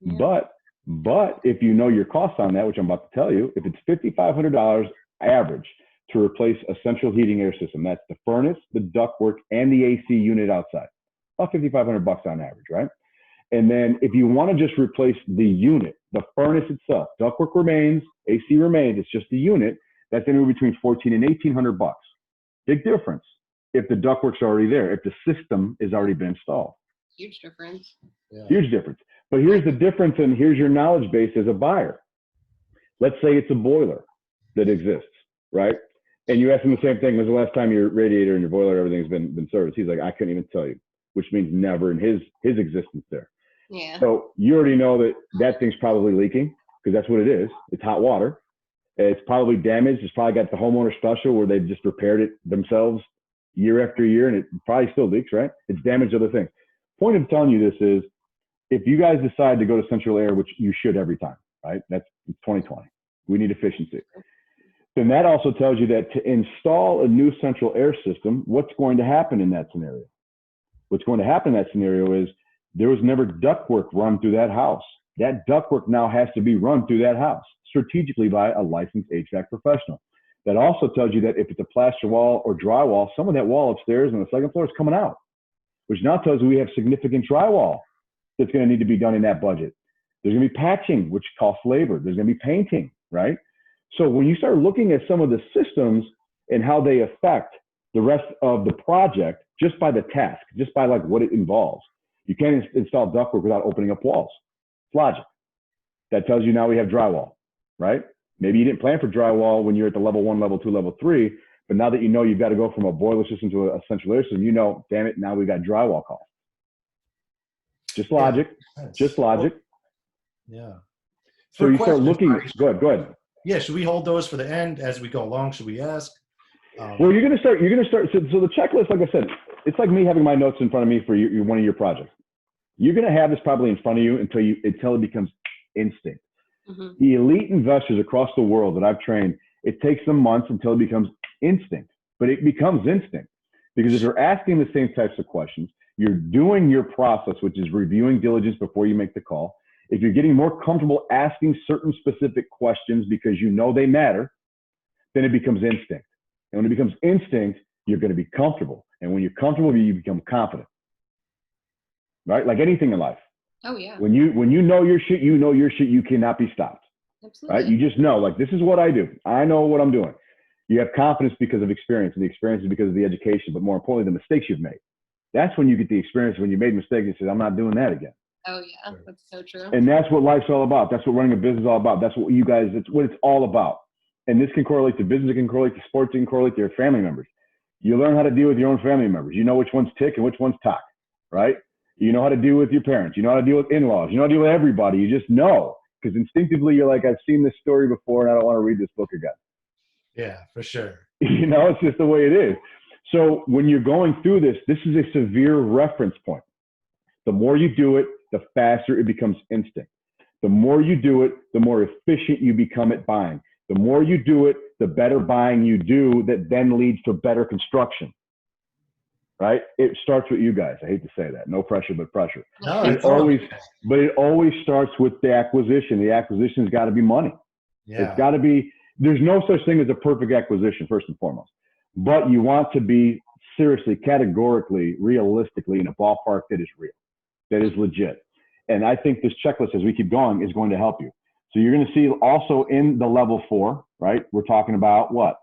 Yeah. But if you know your costs on that, which I'm about to tell you, if it's $5,500 average to replace a central heating air system, that's the furnace, the ductwork, and the AC unit outside, about $5,500 on average, right? And then if you want to just replace the unit, the furnace itself, ductwork remains, AC remains, it's just the unit, that's anywhere between $1,400 and $1,800. Big difference if the ductwork's already there, if the system has already been installed. Huge difference. Yeah. Huge difference. But here's the difference, and here's your knowledge base as a buyer. Let's say it's a boiler that exists, right? And you ask him the same thing, when's the last time your radiator and your boiler, everything's been serviced? He's like, I couldn't even tell you, which means never in his existence there. Yeah. So you already know that thing's probably leaking, because that's what it is. It's hot water. It's probably damaged. It's probably got the homeowner special where they've just repaired it themselves year after year, and it probably still leaks, right? It's damaged other things. Point of telling you this is, if you guys decide to go to central air, which you should every time, right? That's 2020. We need efficiency. Then that also tells you that to install a new central air system, what's going to happen in that scenario? What's going to happen in that scenario is there was never ductwork run through that house. That ductwork now has to be run through that house strategically by a licensed HVAC professional. That also tells you that if it's a plaster wall or drywall, some of that wall upstairs on the second floor is coming out, which now tells you we have significant drywall that's going to need to be done in that budget. There's going to be patching, which costs labor. There's going to be painting, right? So when you start looking at some of the systems and how they affect the rest of the project, just by the task, just by like what it involves, you can't install ductwork without opening up walls. It's logic. That tells you now we have drywall, right? Maybe you didn't plan for drywall when you're at the level 1, level 2, level 3, but now that you know you've got to go from a boiler system to a central air system, you know, damn it, now we got drywall costs. Just logic, just logic. Yeah. So you start looking, go ahead. Yeah, should we hold those for the end as we go along? Should we ask? Well, you're gonna start, so the checklist, like I said, it's like me having my notes in front of me for one of your projects. You're gonna have this probably in front of you until it becomes instinct. The elite investors across the world that I've trained, it takes them months until it becomes instinct, but it becomes instinct. Because if you're asking the same types of questions, you're doing your process, which is reviewing diligence before you make the call. If you're getting more comfortable asking certain specific questions because you know they matter, then it becomes instinct. And when it becomes instinct, you're going to be comfortable. And when you're comfortable, you become confident, right? Like anything in life. Oh, yeah. When you know your shit, you cannot be stopped. Absolutely. Right? You just know, like, this is what I do. I know what I'm doing. You have confidence because of experience, and the experience is because of the education, but more importantly, the mistakes you've made. That's when you get the experience. When you made mistakes, you say, I'm not doing that again. Oh yeah, that's so true. And that's what life's all about. That's what running a business is all about. That's what you guys, it's what it's all about. And this can correlate to business, it can correlate to sports, it can correlate to your family members. You learn how to deal with your own family members. You know which one's tick and which one's talk, right? You know how to deal with your parents. You know how to deal with in-laws. You know how to deal with everybody. You just know, because instinctively you're like, I've seen this story before and I don't want to read this book again. Yeah, for sure. You know, it's just the way it is. So when you're going through this, this is a severe reference point. The more you do it, the faster it becomes instinct. The more you do it, the more efficient you become at buying. The more you do it, the better buying you do, that then leads to better construction. Right? It starts with you guys. I hate to say that. No pressure, but pressure. No, it always starts with the acquisition. The acquisition's got to be money. Yeah. It's got to be, there's no such thing as a perfect acquisition, first and foremost. But you want to be seriously, categorically, realistically in a ballpark that is real, that is legit. And I think this checklist, as we keep going, is going to help you. So you're going to see also in the level 4, right? We're talking about what?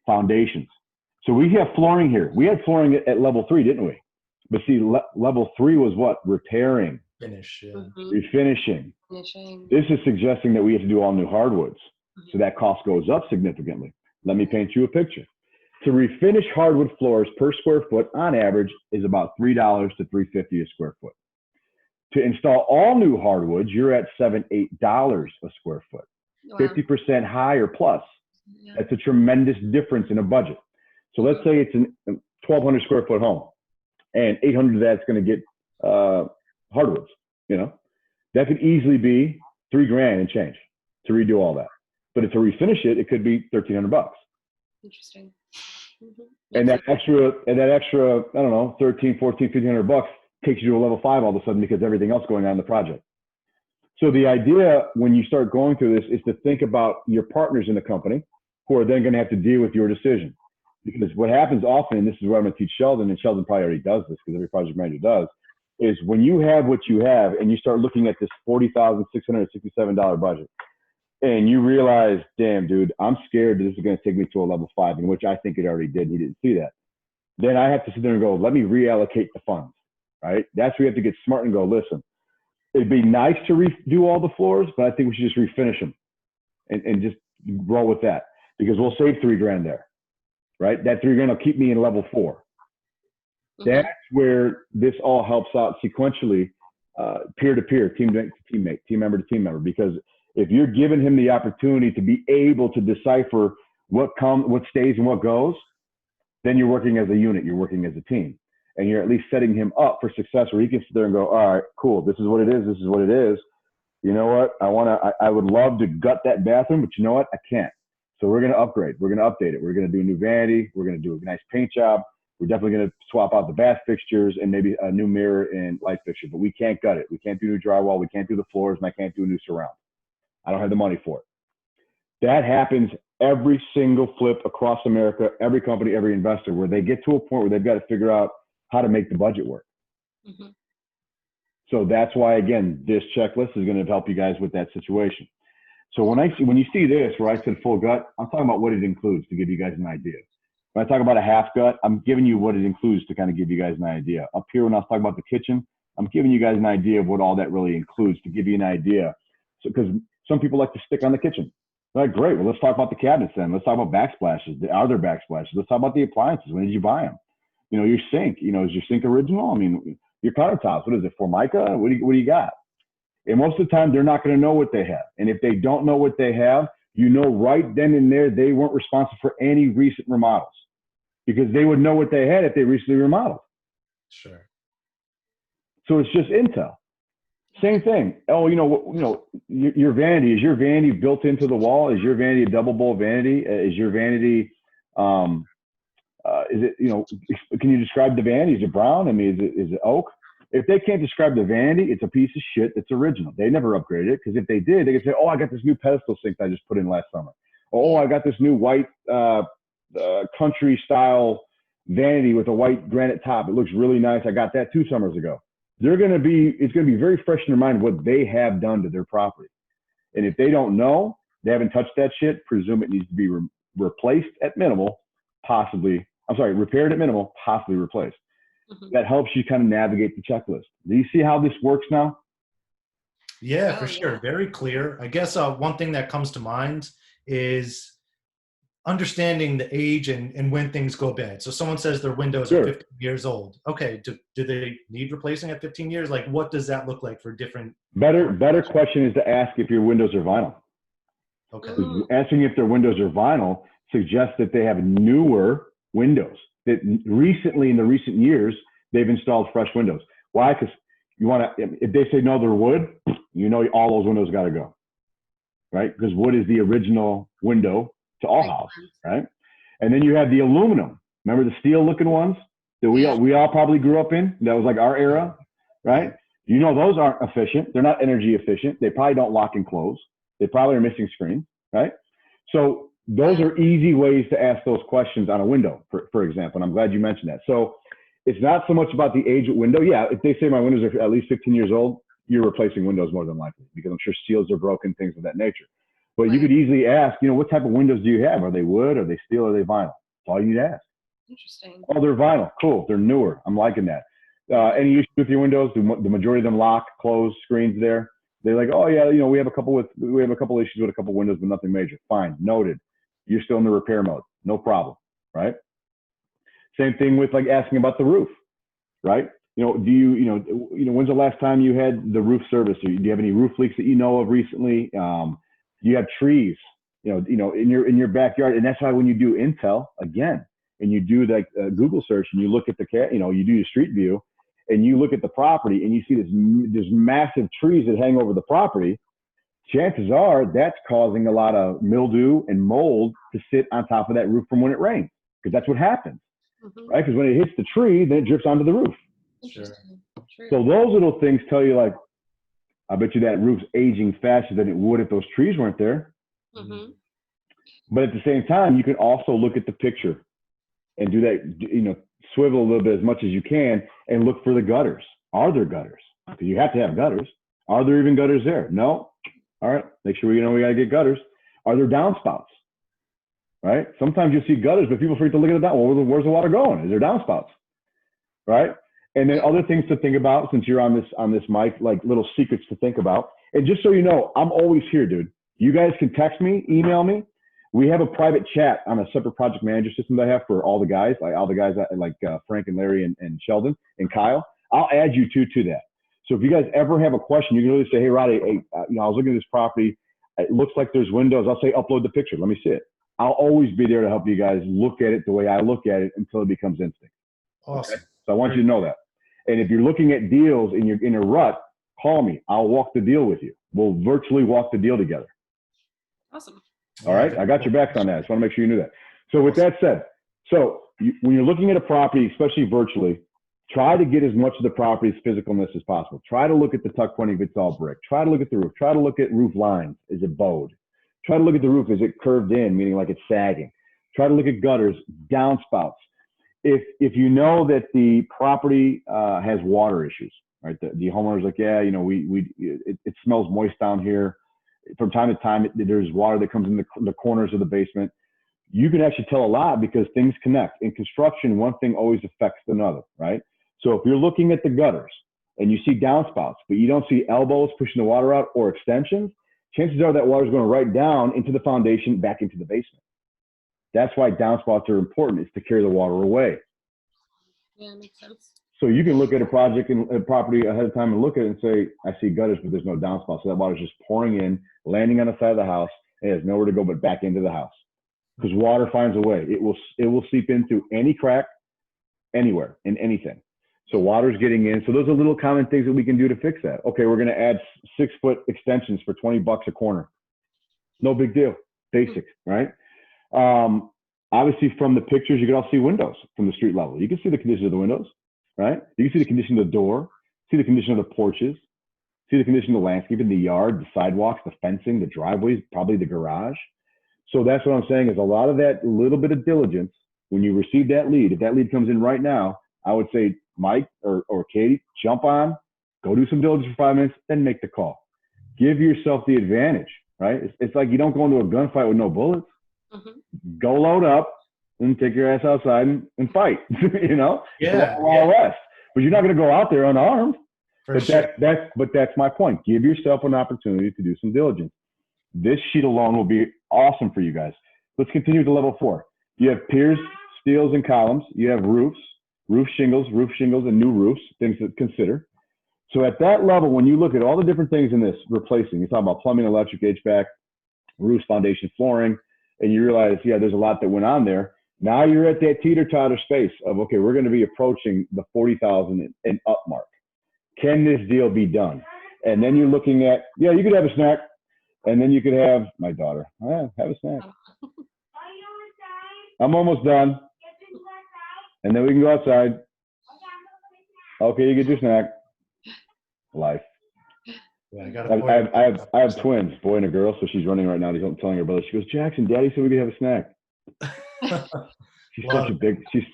Foundations. So we have flooring here. We had flooring at level 3, didn't we? But see, level 3 was what? Repairing. Finish. Yeah. Refinishing. Finishing. This is suggesting that we have to do all new hardwoods. So that cost goes up significantly. Let me paint you a picture. To refinish hardwood floors per square foot on average is about $3 to $3.50 a square foot. To install all new hardwoods, you're at $7, $8 a square foot. Wow. 50% higher plus. Yeah. That's a tremendous difference in a budget. So let's say it's a 1,200 square foot home and 800 of that's going to get hardwoods, you know, that could easily be $3,000 and change to redo all that. But if to refinish it, it could be $1,300. Interesting. And that extra, I don't know, 13, 14, $1,500 takes you to a level 5 all of a sudden because everything else going on in the project. So the idea when you start going through this is to think about your partners in the company who are then going to have to deal with your decision. Because what happens often, and this is what I'm going to teach Sheldon, and Sheldon probably already does this because every project manager does, is when you have what you have and you start looking at this $40,667 budget and you realize, damn, dude, I'm scared this is going to take me to a level 5, in which I think it already did. He didn't see that. Then I have to sit there and go, let me reallocate the funds, right? That's where you have to get smart and go, listen, it'd be nice to redo all the floors, but I think we should just refinish them and just roll with that because we'll save $3,000 there. Right? That $3,000 will keep me in level 4. That's where this all helps out sequentially, peer to peer, teammate to teammate, team member to team member. Because if you're giving him the opportunity to be able to decipher what stays and what goes, then you're working as a unit, you're working as a team. And you're at least setting him up for success where he can sit there and go, all right, cool, this is what it is, this is what it is. You know what? I would love to gut that bathroom, but you know what? I can't. So we're going to upgrade. We're going to update it. We're going to do a new vanity. We're going to do a nice paint job. We're definitely going to swap out the bath fixtures and maybe a new mirror and light fixture. But we can't gut it. We can't do new drywall. We can't do the floors, and I can't do a new surround. I don't have the money for it. That happens every single flip across America, every company, every investor, where they get to a point where they've got to figure out how to make the budget work. So that's why, again, this checklist is going to help you guys with that situation. So when you see this, where I said full gut, I'm talking about what it includes to give you guys an idea. When I talk about a half gut, I'm giving you what it includes to kind of give you guys an idea. Up here, when I was talking about the kitchen, I'm giving you guys an idea of what all that really includes to give you an idea. So, because some people like to stick on the kitchen. They're like, great, well, let's talk about the cabinets then. Let's talk about backsplashes. Are there backsplashes? Let's talk about the appliances. When did you buy them? You know, your sink. You know, is your sink original? I mean, your countertops. What is it, Formica? What do you got? And most of the time, they're not going to know what they have. And if they don't know what they have, you know right then and there, they weren't responsible for any recent remodels because they would know what they had if they recently remodeled. Sure. So it's just intel. Same thing. Oh, your vanity, is your vanity built into the wall? Is your vanity a double bowl vanity? Is your vanity, is it, can you describe the vanity? Is it brown? I mean, is it oak? If they can't describe the vanity, it's a piece of shit that's original. They never upgraded it because if they did, they could say, oh, I got this new pedestal sink that I just put in last summer. Oh, I got this new white country style vanity with a white granite top. It looks really nice. I got that 2 summers ago. It's going to be very fresh in their mind what they have done to their property. And if they don't know, they haven't touched that shit, presume it needs to be replaced at minimal, repaired at minimal, possibly replaced. Mhm. That helps you kind of navigate the checklist. Do you see how this works now? Yeah, Oh, for sure. yeah. Very clear. I guess one thing that comes to mind is understanding the age and when things go bad. So someone says their windows are Sure. 15 years old. Okay, do they need replacing at 15 years? Like, what does that look like for different? Better question is to ask if your windows are vinyl. Okay. Asking if their windows are vinyl suggests that they have newer windows, that recently, in the recent years, they've installed fresh windows. Why? Because you want to, if they say no, they're wood, you know all those windows got to go, right? Because wood is the original window to all houses, right? And then you have the aluminum. Remember the steel looking ones that we all probably grew up in? That was like our era, right? You know those aren't efficient. They're not energy efficient. They probably don't lock and close. They probably are missing screens, right? So those are easy ways to ask those questions on a window, for example. And I'm glad you mentioned that. So it's not so much about the age of window. Yeah, if they say my windows are at least 15 years old, you're replacing windows more than likely, because I'm sure seals are broken, things of that nature. But you could easily ask, what type of windows do you have? Are they wood? Are they steel? Are they vinyl? That's all you need to ask. Interesting. Oh, they're vinyl. Cool. They're newer. I'm liking that. Any issues with your windows? The majority of them lock, close, screens there. They're like, oh yeah, we have a couple issues with a couple windows, but nothing major. Fine, noted. You're still in the repair mode. No problem, right? Same thing with like asking about the roof, right? Do when's the last time you had the roof service? Do you have any roof leaks that you know of recently? Do you have trees, in your backyard? And that's why when you do Intel again, and you do like Google search and you look at you do your street view, and you look at the property and you see this massive trees that hang over the property, chances are that's causing a lot of mildew and mold to sit on top of that roof from when it rains, because that's what happens, right? Because when it hits the tree, then it drips onto the roof. Sure. So those little things tell you, like, I bet you that roof's aging faster than it would if those trees weren't there. But at the same time, you can also look at the picture and do that, swivel a little bit as much as you can and look for the gutters. Are there gutters? Because you have to have gutters. Are there even gutters there? No. All right. Make sure we got to get gutters. Are there downspouts? Right? Sometimes you see gutters, but people forget to look at the down. Well, where's the water going? Is there downspouts? Right? And then other things to think about, since you're on this mic, like little secrets to think about. And just so you know, I'm always here, dude. You guys can text me, email me. We have a private chat on a separate project manager system that I have for all the guys, like Frank and Larry and Sheldon and Kyle. I'll add you to that. So if you guys ever have a question, you can really say, hey, Rotty, I was looking at this property. It looks like there's windows. I'll say, upload the picture. Let me see it. I'll always be there to help you guys look at it the way I look at it until it becomes instinct. Awesome. Okay? So I want you to know that. And if you're looking at deals and you're in a rut, call me. I'll walk the deal with you. We'll virtually walk the deal together. Awesome. All right. I got your backs on that. I just want to make sure you knew that. So with that said, when you're looking at a property, especially virtually, try to get as much of the property's physicalness as possible. Try to look at the tuck pointing if it's all brick. Try to look at the roof. Try to look at roof lines. Is it bowed? Try to look at the roof. Is it curved in, meaning like it's sagging? Try to look at gutters, downspouts. If you know that the property has water issues, right? The homeowner's like, yeah, it smells moist down here. From time to time, there's water that comes in the corners of the basement. You can actually tell a lot because things connect. In construction, one thing always affects another, right? So if you're looking at the gutters and you see downspouts, but you don't see elbows pushing the water out or extensions, chances are that water is going right down into the foundation, back into the basement. That's why downspouts are important, is to carry the water away. Yeah, makes sense. So you can look at a project and a property ahead of time and look at it and say, I see gutters, but there's no downspout. So that water's just pouring in, landing on the side of the house, and it has nowhere to go but back into the house. Because water finds a way. It will seep into any crack, anywhere, in anything. So water's getting in. So those are little common things that we can do to fix that. Okay, we're going to add 6-foot extensions for $20 a corner. No big deal. Basic, right? Obviously, from the pictures, you can all see windows from the street level. You can see the condition of the windows, right? You can see the condition of the door, see the condition of the porches, see the condition of the landscape in the yard, the sidewalks, the fencing, the driveways, probably the garage. So that's what I'm saying, is a lot of that little bit of diligence, when you receive that lead, if that lead comes in right now, I would say, Mike or Katie, jump on, go do some diligence for 5 minutes, then make the call. Give yourself the advantage, right? It's like you don't go into a gunfight with no bullets. Go load up, and take your ass outside and fight, you know? Yeah. Wild West. But you're not going to go out there unarmed. For sure. That's my point. Give yourself an opportunity to do some diligence. This sheet alone will be awesome for you guys. Let's continue to level 4. You have piers, steels, and columns. You have roofs, roof shingles, and new roofs, things to consider. So at that level, when you look at all the different things in this replacing, you're talking about plumbing, electric, HVAC, roofs, foundation, flooring, and you realize, yeah, there's a lot that went on there. Now you're at that teeter-totter space of, okay, we're going to be approaching the 40,000 and up mark. Can this deal be done? And then you're looking at, yeah, you could have a snack. And then you could have my daughter. Yeah, have a snack. I'm almost done. And then we can go outside. Okay, you get your snack. Life. Yeah, I have twins, boy and a girl. So she's running right now. She's telling her brother. She goes, Jackson, Daddy said we could have a snack. She's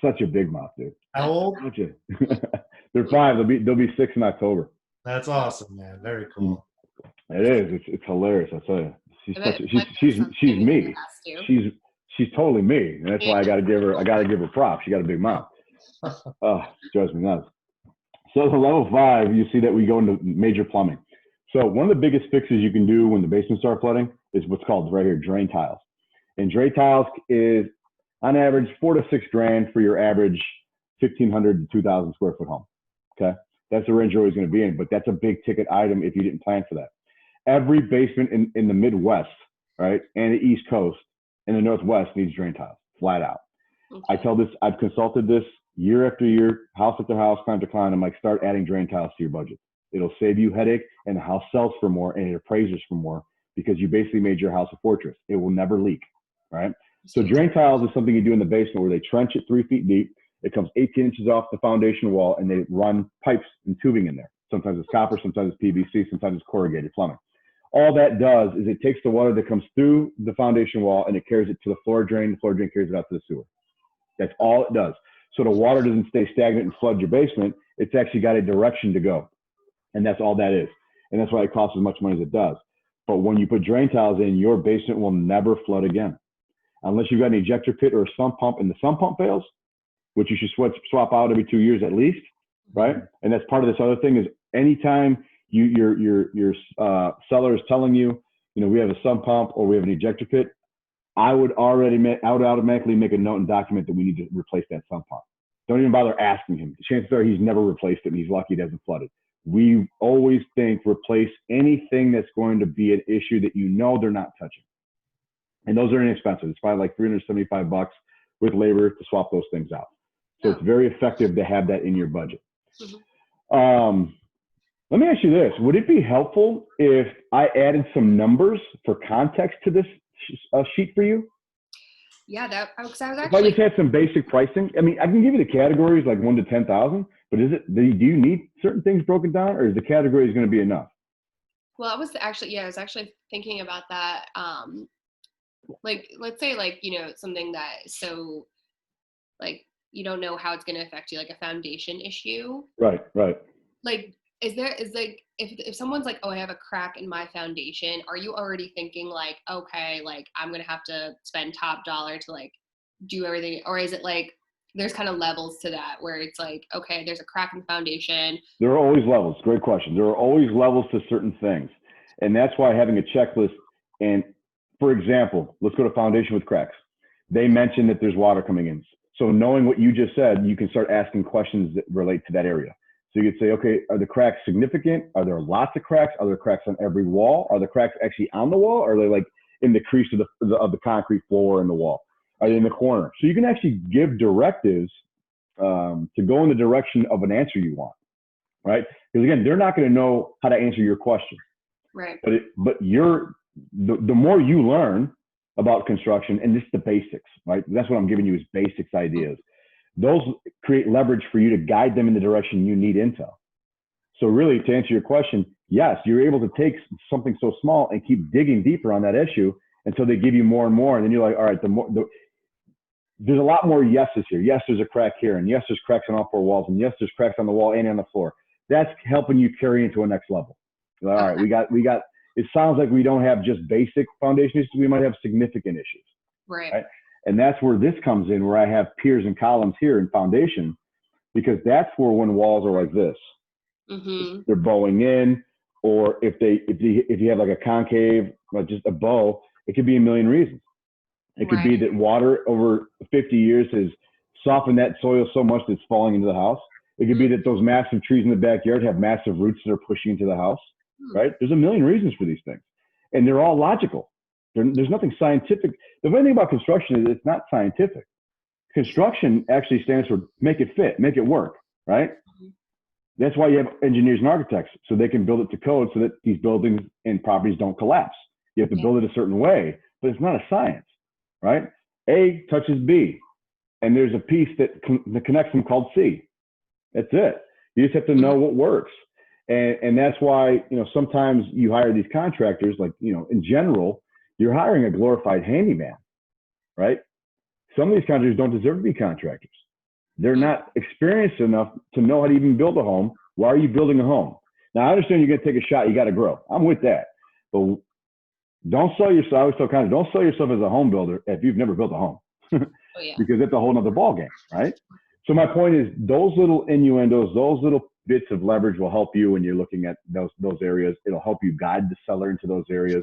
such a big mouth, dude. How old? They're 5. They'll be 6 in October. That's awesome, man. Very cool. It is. It's hilarious. I'll tell you. She's me. She's totally me, and that's why I got to give her props. She got a big mouth. Oh, drives me nuts. So the level 5, you see that we go into major plumbing. So one of the biggest fixes you can do when the basement starts flooding is what's called right here drain tiles. And drain tiles is on average $4,000 to $6,000 for your average 1,500 to 2,000 square foot home. Okay, that's the range you're always going to be in, but that's a big ticket item if you didn't plan for that. Every basement in the Midwest, right, and the East Coast and the Northwest needs drain tiles, flat out. Okay. I've consulted this year after year, house after house, client to client. I'm like, start adding drain tiles to your budget. It'll save you headache, and the house sells for more, and it appraises for more because you basically made your house a fortress. It will never leak, right? So drain tiles is something you do in the basement where they trench it 3 feet deep. It comes 18 inches off the foundation wall, and they run pipes and tubing in there. Sometimes it's copper, sometimes it's PVC, sometimes it's corrugated plumbing. All that does is it takes the water that comes through the foundation wall and it carries it to the floor drain. The floor drain carries it out to the sewer. That's all it does. So the water doesn't stay stagnant and flood your basement. It's actually got a direction to go. And that's all that is. And that's why it costs as much money as it does. But when you put drain tiles in, your basement will never flood again. Unless you've got an ejector pit or a sump pump and the sump pump fails, which you should swap out every 2 years at least, right? And that's part of this other thing is anytime your seller is telling you, we have a sump pump or we have an ejector pit, I would automatically make a note and document that we need to replace that sump pump. Don't even bother asking him. Chances are he's never replaced it and he's lucky it hasn't flooded. We always think replace anything that's going to be an issue that they're not touching. And those are inexpensive. It's probably like $375 with labor to swap those things out. So it's very effective to have that in your budget. Mm-hmm. Let me ask you this. Would it be helpful if I added some numbers for context to this sheet for you? Yeah, if I just had some basic pricing. I mean, I can give you the categories like 1 to 10,000, but do you need certain things broken down, or is the categories going to be enough? Well, I was actually thinking about that. Like, let's say something that so like you don't know how it's going to affect you, like a foundation issue. Right. Like, if someone's like, oh, I have a crack in my foundation, are you already thinking like, okay, like I'm going to have to spend top dollar to like do everything? Or is it like, there's kind of levels to that where it's like, okay, there's a crack in the foundation. There are always levels. Great question. There are always levels to certain things. And that's why having a checklist, and for example, let's go to foundation with cracks. They mentioned that there's water coming in. So knowing what you just said, you can start asking questions that relate to that area. So you could say, okay, are the cracks significant? Are there lots of cracks? Are there cracks on every wall? Are the cracks actually on the wall? Or are they like in the crease of the concrete floor in the wall? Are they in the corner? So you can actually give directives to go in the direction of an answer you want, right? Because again, they're not going to know how to answer your question. Right. But the more you learn about construction, and this is the basics, right? That's what I'm giving you is basics ideas. Those create leverage for you to guide them in the direction you need intel. So really, to answer your question, yes, you're able to take something so small and keep digging deeper on that issue until they give you more and more. And then you're like, all right, there's a lot more yeses here. Yes, there's a crack here. And yes, there's cracks on all 4 walls. And yes, there's cracks on the wall and on the floor. That's helping you carry into a next level. All right, we got, it sounds like we don't have just basic foundation issues. We might have significant issues. Right. And that's where this comes in, where I have piers and columns here and foundation, because that's where when walls are like this, they're bowing in, or if you have like a concave, like just a bow, it could be a million reasons. It could be that water over 50 years has softened that soil so much that it's falling into the house. It could be that those massive trees in the backyard have massive roots that are pushing into the house, right? There's a million reasons for these things, and they're all logical. There's nothing scientific. The funny thing about construction is it's not scientific. Construction actually stands for make it fit, make it work, right? That's why you have engineers and architects, so they can build it to code so that these buildings and properties don't collapse. You have to build it a certain way, but it's not a science, right? A touches B, and there's a piece that connects them called C. That's it. You just have to know what works. And that's why, sometimes you hire these contractors, like, in general, you're hiring a glorified handyman, right? Some of these contractors don't deserve to be contractors. They're not experienced enough to know how to even build a home. Why are you building a home? Now, I understand you're going to take a shot. You got to grow. I'm with that. But don't sell yourself. I always tell contractors, don't sell yourself as a home builder if you've never built a home. Because that's a whole nother ballgame, right? So my point is, those little innuendos, those little bits of leverage will help you when you're looking at those areas. It'll help you guide the seller into those areas.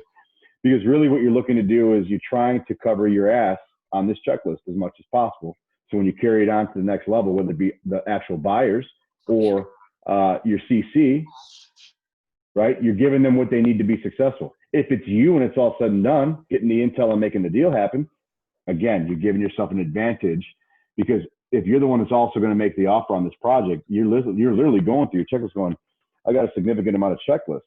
Because really what you're looking to do is you're trying to cover your ass on this checklist as much as possible. So when you carry it on to the next level, whether it be the actual buyers or your CC, right, you're giving them what they need to be successful. If it's you and it's all said and done, getting the intel and making the deal happen, again, you're giving yourself an advantage, because if you're the one that's also going to make the offer on this project, you're literally going through your checklist going, I got a significant amount of checklists.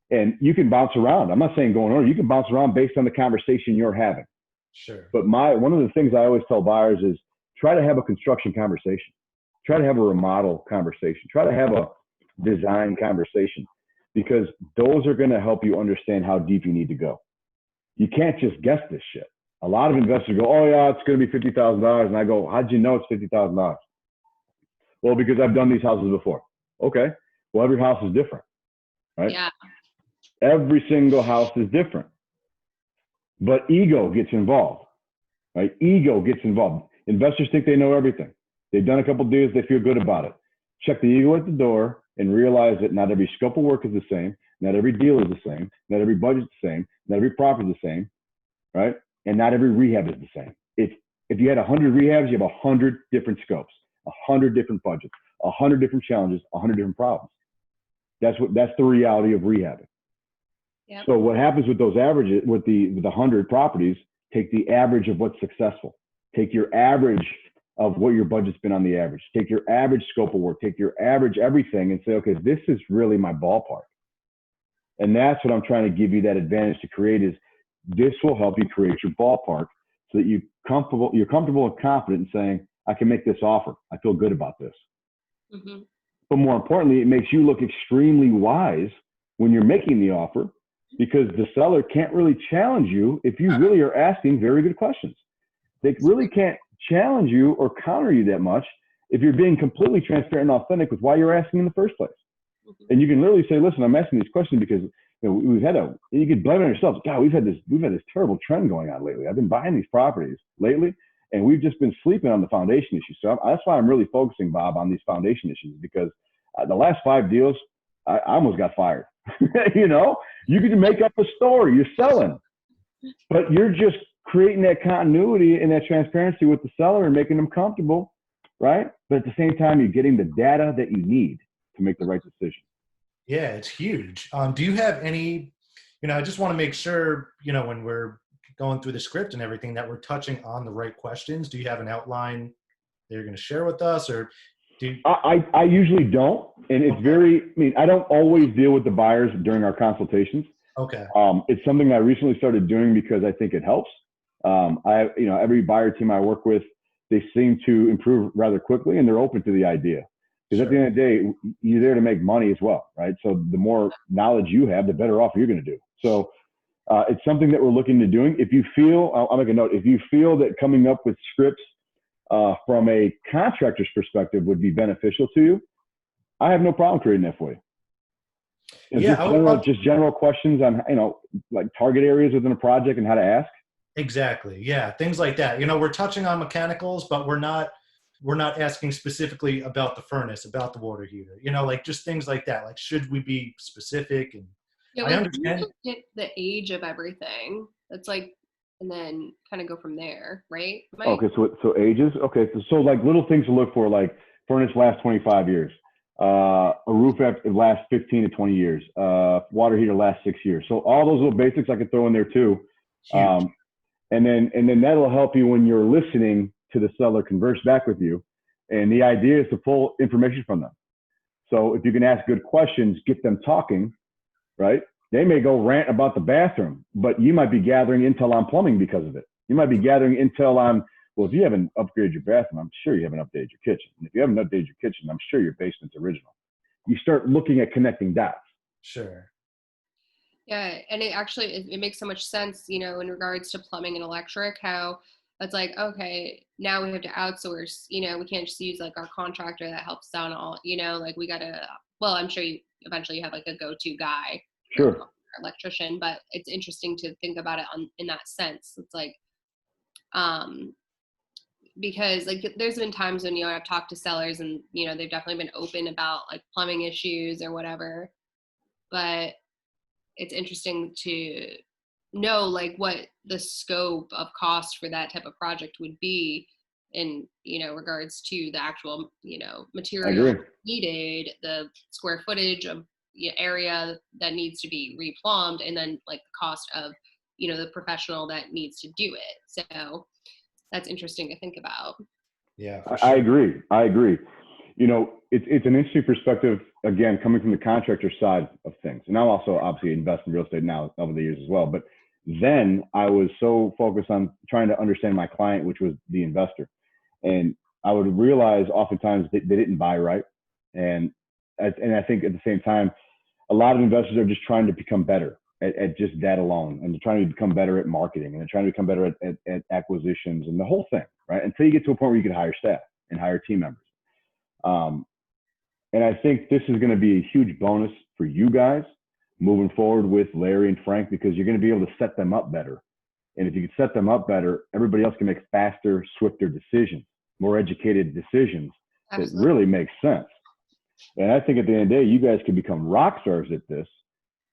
And you can bounce around. I'm not saying go in order. You can bounce around based on the conversation you're having. Sure. But one of the things I always tell buyers is try to have a construction conversation. Try to have a remodel conversation. Try to have a design conversation, because those are going to help you understand how deep you need to go. You can't just guess this shit. A lot of investors go, oh yeah, it's going to be $50,000. And I go, how'd you know it's $50,000? Well, because I've done these houses before. Okay. Well, every house is different, right? Yeah. Every single house is different. But ego gets involved, right? Ego gets involved. Investors think they know everything. They've done a couple of deals. They feel good about it. Check the ego at the door and realize that not every scope of work is the same. Not every deal is the same. Not every budget is the same. Not every property is the same, right? And not every rehab is the same. If you had 100 rehabs, you have 100 different scopes, 100 different budgets, 100 different challenges, 100 different problems. That's the reality of rehabbing. Yep. So what happens with those averages, with the 100 properties, take the average of what's successful. Take your average of what your budget's been on the average. Take your average scope of work. Take your average everything and say, okay, this is really my ballpark. And that's what I'm trying to give you that advantage to create, is this will help you create your ballpark so that you're comfortable and confident in saying, I can make this offer. I feel good about this. Mm-hmm. But more importantly, it makes you look extremely wise when you're making the offer, because the seller can't really challenge you if you really are asking very good questions. They really can't challenge you or counter you that much if you're being completely transparent and authentic with why you're asking in the first place. Mm-hmm. And you can literally say, listen, I'm asking these questions because you could blame it on yourself. God, we've had this terrible trend going on lately. I've been buying these properties lately, and we've just been sleeping on the foundation issues. So that's why I'm really focusing, Bob, on these foundation issues, because the last 5 deals, I almost got fired. You can make up a story. You're selling, but you're just creating that continuity and that transparency with the seller and making them comfortable, right? But at the same time, you're getting the data that you need to make the right decision. Yeah, it's huge. Do you have any, I just want to make sure, when we're going through the script and everything, that we're touching on the right questions. Do you have an outline that you're going to share with us, or I usually don't. And it's I don't always deal with the buyers during our consultations. Okay. It's something I recently started doing because I think it helps. Every buyer team I work with, they seem to improve rather quickly, and they're open to the idea. Because at the end of the day, you're there to make money as well, right? So the more knowledge you have, the better off you're going to do. So it's something that we're looking to doing. If you feel, I'll make a note, if you feel that coming up with scripts from a contractor's perspective would be beneficial to you, I have no problem creating that for you. Just general questions on, like target areas within a project and how to ask. Exactly. Yeah. Things like that. We're touching on mechanicals, but we're not asking specifically about the furnace, about the water heater, like just things like that. Like, should we be specific? And Yeah, I like you understand. just get the age of everything. That's like, and then kind of go from there, right, Mike? Okay, so ages. Okay, so like little things to look for, like furnace lasts 25 years, a roof lasts 15 to 20 years, water heater lasts 6 years. So all those little basics I could throw in there too. Huge. And then that'll help you when you're listening to the seller converse back with you. And the idea is to pull information from them. So if you can ask good questions, get them talking, right? They may go rant about the bathroom, but you might be gathering intel on plumbing because of it. You might be gathering intel on, well, if you haven't upgraded your bathroom, I'm sure you haven't updated your kitchen. And if you haven't updated your kitchen, I'm sure your basement's original. You start looking at connecting dots. Sure. Yeah, and it makes so much sense, in regards to plumbing and electric, how it's like, okay, now we have to outsource, we can't just use like our contractor that helps down all, like we gotta, well, I'm sure you eventually have like a go-to guy, Sure. electrician, but it's interesting to think about it in that sense. It's like, because like there's been times when, I've talked to sellers and, they've definitely been open about like plumbing issues or whatever, but it's interesting to know like what the scope of cost for that type of project would be in, regards to the actual, material needed, the square footage of area that needs to be replumbed, and then like the cost of, the professional that needs to do it. So that's interesting to think about. Yeah, for sure. I agree. It's an interesting perspective, again, coming from the contractor side of things. And I'll also obviously invest in real estate now over the years as well. But then I was so focused on trying to understand my client, which was the investor. And I would realize oftentimes they didn't buy right. And I think at the same time, a lot of investors are just trying to become better at just that alone. And they're trying to become better at marketing, and they're trying to become better at acquisitions and the whole thing, right? Until you get to a point where you can hire staff and hire team members. And I think this is going to be a huge bonus for you guys moving forward with Larry and Frank, because you're going to be able to set them up better. And if you can set them up better, everybody else can make faster, swifter decisions, more educated decisions. Absolutely. That really makes sense. And I think at the end of the day, you guys can become rock stars at this.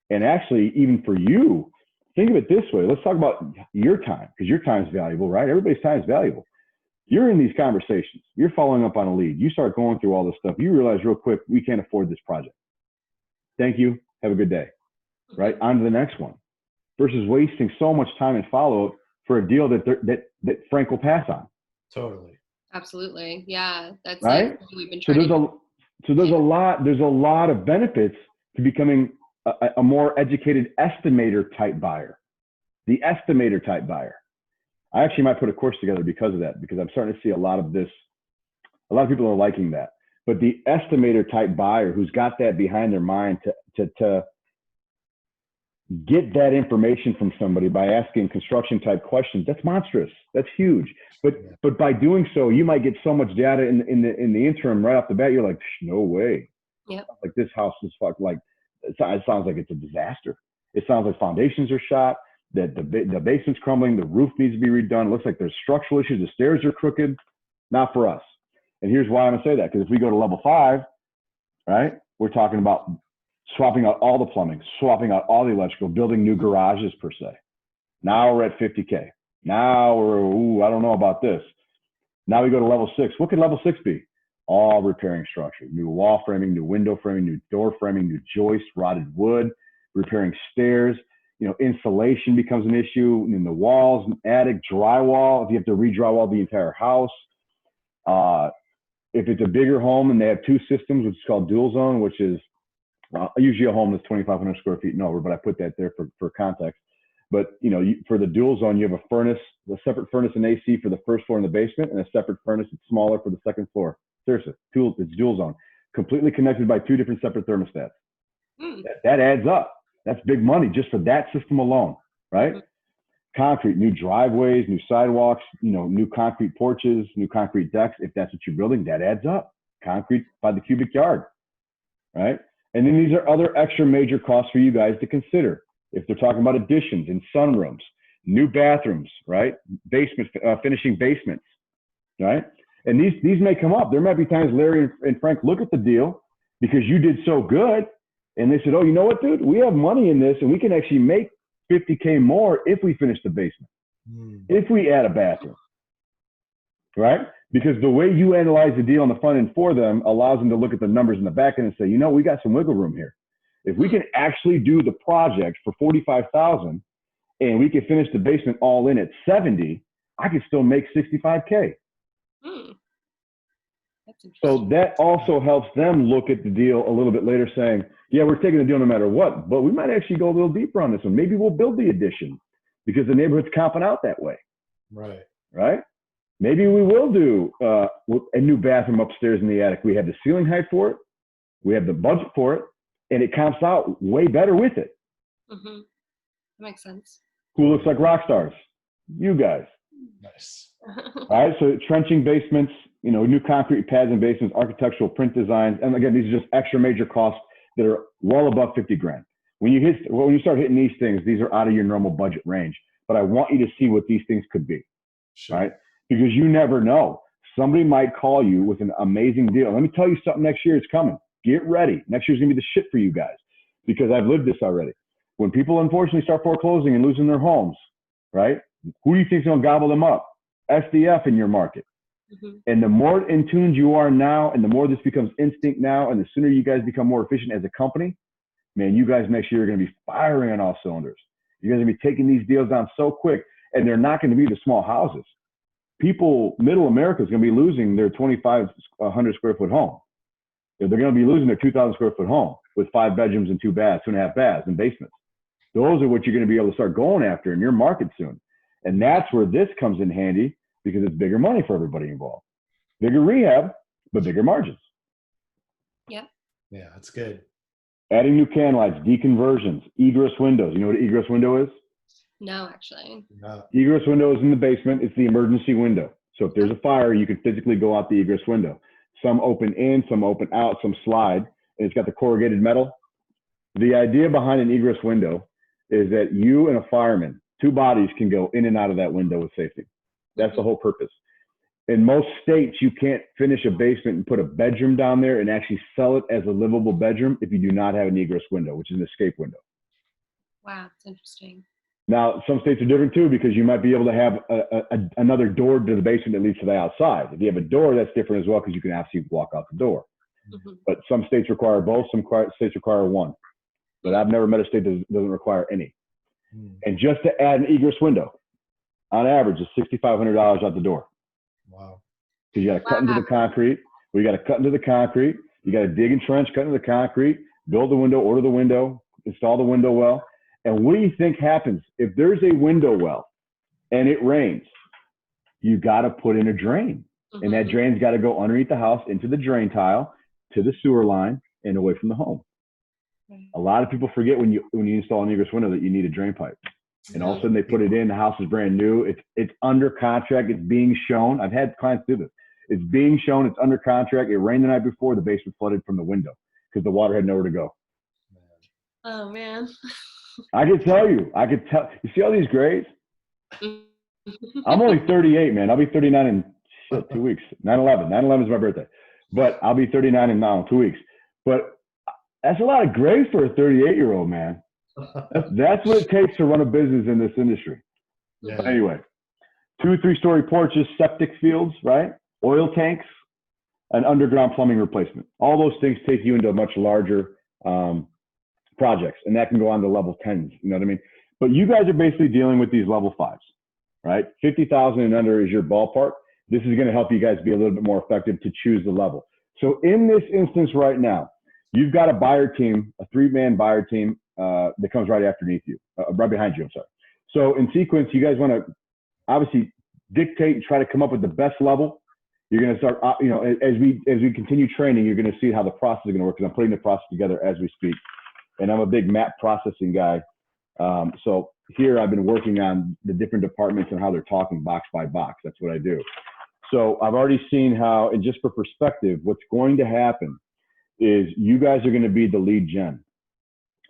And actually, even for you, think of it this way. Let's talk about your time, because your time is valuable, right? Everybody's time is valuable. You're in these conversations. You're following up on a lead. You start going through all this stuff. You realize real quick, we can't afford this project. Thank you. Have a good day. Right? On to the next one. Versus wasting so much time and follow-up for a deal that Frank will pass on. Totally. Absolutely. Yeah. That's right. Like we've been trying there's a lot of benefits to becoming a more educated estimator type buyer. The estimator type buyer. I actually might put a course together because of that, because I'm starting to see a lot of this. A lot of people are liking that. But the estimator type buyer who's got that behind their mind to get that information from somebody by asking construction type questions, that's monstrous. That's huge. But by doing so, you might get so much data in the interim right off the bat. You're like, no way. Yeah. Like this house is like, it sounds like it's a disaster. It sounds like foundations are shot, that the basement's crumbling, the roof needs to be redone. It looks like there's structural issues. The stairs are crooked. Not for us. And here's why I'm gonna say that, because if we go to level 5, right, we're talking about swapping out all the plumbing, swapping out all the electrical, building new garages per se. Now we're at 50K. Now we're, I don't know about this. Now we go to level 6. What could level 6 be? All repairing structure, new wall framing, new window framing, new door framing, new joists, rotted wood, repairing stairs. Insulation becomes an issue in the walls, attic, drywall, if you have to re-drywall the entire house. If it's a bigger home and they have 2 systems, which is called dual zone, which is usually a home that's 2,500 square feet and over, but I put that there for context. But, for the dual zone, you have a separate furnace and AC for the first floor in the basement, and a separate furnace that's smaller for the second floor. Seriously, it's dual zone, completely connected by 2 different separate thermostats. That adds up. That's big money just for that system alone, right? Mm-hmm. Concrete, new driveways, new sidewalks, new concrete porches, new concrete decks. If that's what you're building, that adds up. Concrete by the cubic yard, right? And then these are other extra major costs for you guys to consider. If they're talking about additions and sunrooms, new bathrooms, right? Basements, finishing basements, right? And these may come up. There might be times Larry and Frank look at the deal because you did so good, and they said, "Oh, you know what, dude? We have money in this, and we can actually make $50K more if we finish the basement, if we add a bathroom, right?" Because the way you analyze the deal on the front end for them allows them to look at the numbers in the back end and say, "You know, we got some wiggle room here. If we can actually do the project for $45,000 and we can finish the basement all in at 70, I can still make $65K." So that also helps them look at the deal a little bit later saying, yeah, we're taking the deal no matter what, but we might actually go a little deeper on this one. Maybe we'll build the addition because the neighborhood's comping out that way. Right? Maybe we will do a new bathroom upstairs in the attic. We have the ceiling height for it. We have the budget for it. And it comps out way better with it. That makes sense. Who looks like rock stars? You guys. Nice. All right, so trenching basements, new concrete pads and basements, architectural print designs. And again, these are just extra major costs that are well above 50 grand. When you start hitting these things, these are out of your normal budget range. But I want you to see what these things could be, right? Because you never know. Somebody might call you with an amazing deal. Let me tell you something, next year is coming. Get ready. Next year's going to be the shit for you guys because I've lived this already. When people unfortunately start foreclosing and losing their homes, right? Who do you think is going to gobble them up? SDF in your market. And the more in tune you are now, and the more this becomes instinct now, and the sooner you guys become more efficient as a company, man, you guys next year are going to be firing on all cylinders. You guys are going to be taking these deals down so quick, and they're not going to be the small houses. Middle America is going to be losing their 2,500 square foot home. They're going to be losing their 2,000 square foot home with 5 bedrooms and 2 baths, 2.5 baths and basements. Those are what you're going to be able to start going after in your market soon. And that's where this comes in handy because it's bigger money for everybody involved. Bigger rehab, but bigger margins. Yeah, that's good. Adding new can lights, deconversions, egress windows. You know what an egress window is? No, actually. No. Egress window is in the basement. It's the emergency window. So if there's a fire, you can physically go out the egress window. Some open in, some open out, some slide. And it's got the corrugated metal. The idea behind an egress window is that you and a fireman, 2 bodies can go in and out of that window with safety. That's the whole purpose. In most states, you can't finish a basement and put a bedroom down there and actually sell it as a livable bedroom if you do not have an egress window, which is an escape window. Wow, that's interesting. Now, some states are different too because you might be able to have another door to the basement that leads to the outside. If you have a door, that's different as well because you can actually walk out the door. But some states require both, some states require one. But I've never met a state that doesn't require any. And just to add an egress window, on average, is $6,500 out the door. Wow. Because you got to cut into the concrete. You got to cut into the concrete. You got to dig and trench, cut into the concrete, build the window, order the window, install the window well. And what do you think happens if there's a window well and it rains? You got to put in a drain. And that drain's got to go underneath the house into the drain tile, to the sewer line, and away from the home. A lot of people forget when you install an egress window that you need a drain pipe. And all of a sudden they put it in, the house is brand new. It's under contract. It's being shown. I've had clients do this. It's being shown. It's under contract. It rained the night before. The basement flooded from the window because the water had nowhere to go. Oh, man. I could tell. You see all these grades? I'm only 38, man. I'll be 39 in 2 weeks. 9/11. 9/11 is my birthday. But I'll be 39 in 2 weeks. But that's a lot of grades for a 38-year-old, man. That's what it takes to run a business in this industry. Yeah. But anyway, 2 3-story porches, septic fields, right? Oil tanks, and underground plumbing replacement. All those things take you into much larger projects, and that can go on to level 10s. You know what I mean? But you guys are basically dealing with these level 5s, right? 50,000 and under is your ballpark. This is going to help you guys be a little bit more effective to choose the level. So in this instance right now, you've got a buyer team, a 3-man buyer team that comes right underneath you, right behind you, I'm sorry. So in sequence, you guys want to obviously dictate and try to come up with the best level. You're going to start, as we continue training, you're going to see how the process is going to work because I'm putting the process together as we speak. And I'm a big map processing guy. So here I've been working on the different departments and how they're talking box by box. That's what I do. So I've already seen how, and just for perspective, what's going to happen is you guys are going to be the lead gen.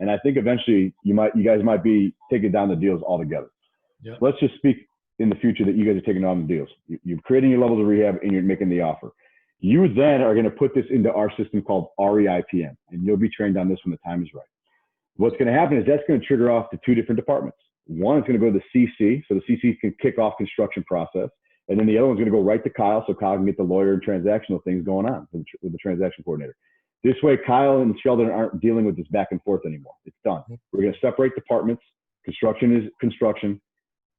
And I think eventually you guys might be taking down the deals altogether. Yep. Let's just speak in the future that you guys are taking on the deals. You're creating your levels of rehab and you're making the offer. You then are going to put this into our system called REIPM, and you'll be trained on this when the time is right. What's going to happen is that's going to trigger off to two different departments. One is going to go to the CC, so the CC can kick off construction process. And then the other one's going to go right to Kyle, so Kyle can get the lawyer and transactional things going on with the transaction coordinator. This way, Kyle and Sheldon aren't dealing with this back and forth anymore. It's done. We're going to separate departments. Construction is construction.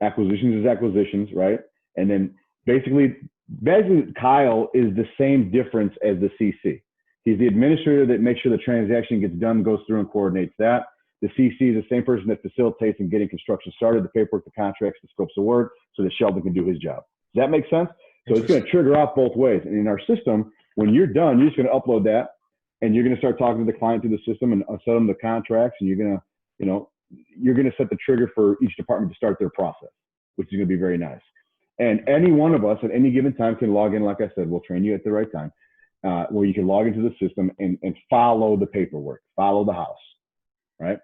Acquisitions is acquisitions, right? And then basically Kyle is the same difference as the CC. He's the administrator that makes sure the transaction gets done, goes through and coordinates that. The CC is the same person that facilitates in getting construction started, the paperwork, the contracts, the scopes of work, so that Sheldon can do his job. Does that make sense? So it's going to trigger off both ways. And in our system, when you're done, you're just going to upload that, and you're going to start talking to the client through the system and send them the contracts, and you're going to, you're going to set the trigger for each department to start their process, which is going to be very nice. And any one of us at any given time can log in. Like I said, we'll train you at the right time, where you can log into the system and follow the paperwork, follow the house, right?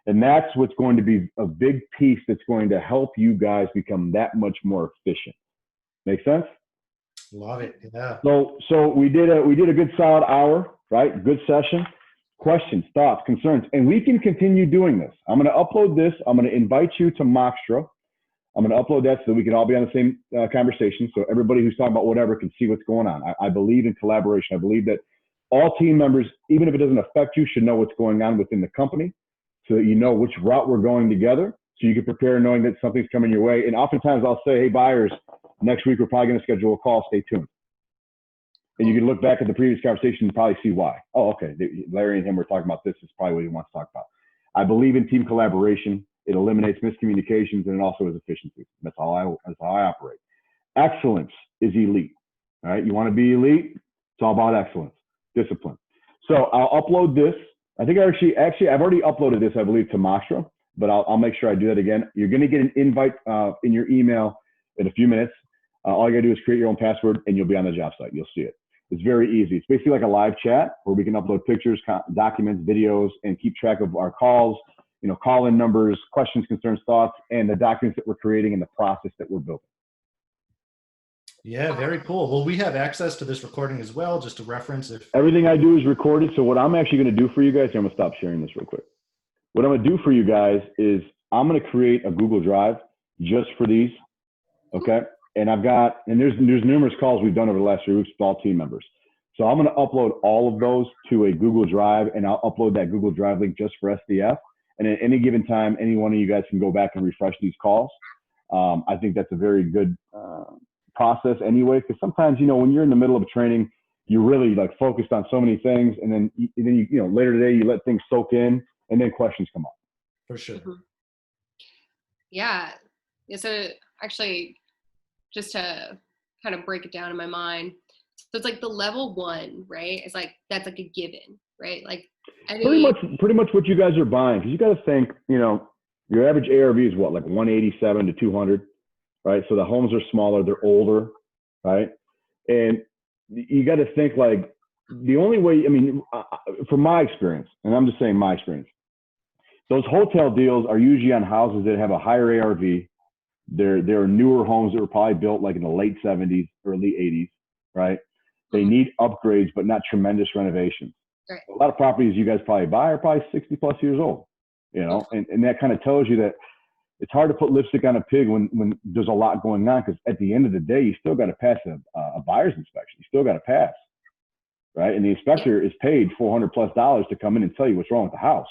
And that's what's going to be a big piece that's going to help you guys become that much more efficient. Make sense? Love it. Yeah. So we did a good solid hour, right? Good session. Questions, thoughts, concerns, and we can continue doing this. I'm going to upload this. I'm going to invite you to Moxtra. I'm going to upload that so that we can all be on the same conversation, so everybody who's talking about whatever can see what's going on. I believe in collaboration. I believe that all team members, even if it doesn't affect you, should know what's going on within the company, so that you know which route we're going together, so you can prepare knowing that something's coming your way. And oftentimes I'll say, hey, buyers, next week we're probably going to schedule a call. Stay tuned. And you can look back at the previous conversation and probably see why. Oh, okay, Larry and him were talking about this. This is probably what he wants to talk about. I believe in team collaboration. It eliminates miscommunications, and it also is efficiency. That's how I operate. Excellence is elite. All right, you want to be elite? It's all about excellence, discipline. So I'll upload this. I think actually I've already uploaded this, I believe, to Moxtra, but I'll make sure I do that again. You're going to get an invite in your email in a few minutes. All you got to do is create your own password, and you'll be on the job site. You'll see it. It's very easy. It's basically like a live chat where we can upload pictures, documents, videos, and keep track of our calls, call-in numbers, questions, concerns, thoughts, and the documents that we're creating and the process that we're building. Yeah, very cool. Well, we have access to this recording as well, just to reference if everything I do is recorded. So what I'm actually going to do for you guys, I'm going to stop sharing this real quick. What I'm going to do for you guys is I'm going to create a Google Drive just for these. Okay. And there's numerous calls we've done over the last 3 weeks with all team members. So I'm going to upload all of those to a Google Drive, and I'll upload that Google Drive link just for SDF. And at any given time, any one of you guys can go back and refresh these calls. I think that's a very good process anyway, because sometimes, when you're in the middle of a training, you're really focused on so many things, and then you later today you let things soak in, and then questions come up. For sure. Yeah. So actually, just to kind of break it down in my mind, so it's like the level 1, right? It's that's a given, right? Pretty much what you guys are buying, because you got to think, your average ARV is what, 187 to 200, right? So the homes are smaller, they're older, right? And you got to think the only way, from my experience, and I'm just saying my experience, those hotel deals are usually on houses that have a higher ARV. They're newer homes that were probably built in the late 70s, early 80s, right? They need upgrades, but not tremendous renovations. Right. A lot of properties you guys probably buy are probably 60 plus years old, and that kind of tells you that it's hard to put lipstick on a pig when there's a lot going on, because at the end of the day, you still got to pass a buyer's inspection. You still got to pass, right? And the inspector is paid $400+ to come in and tell you what's wrong with the house.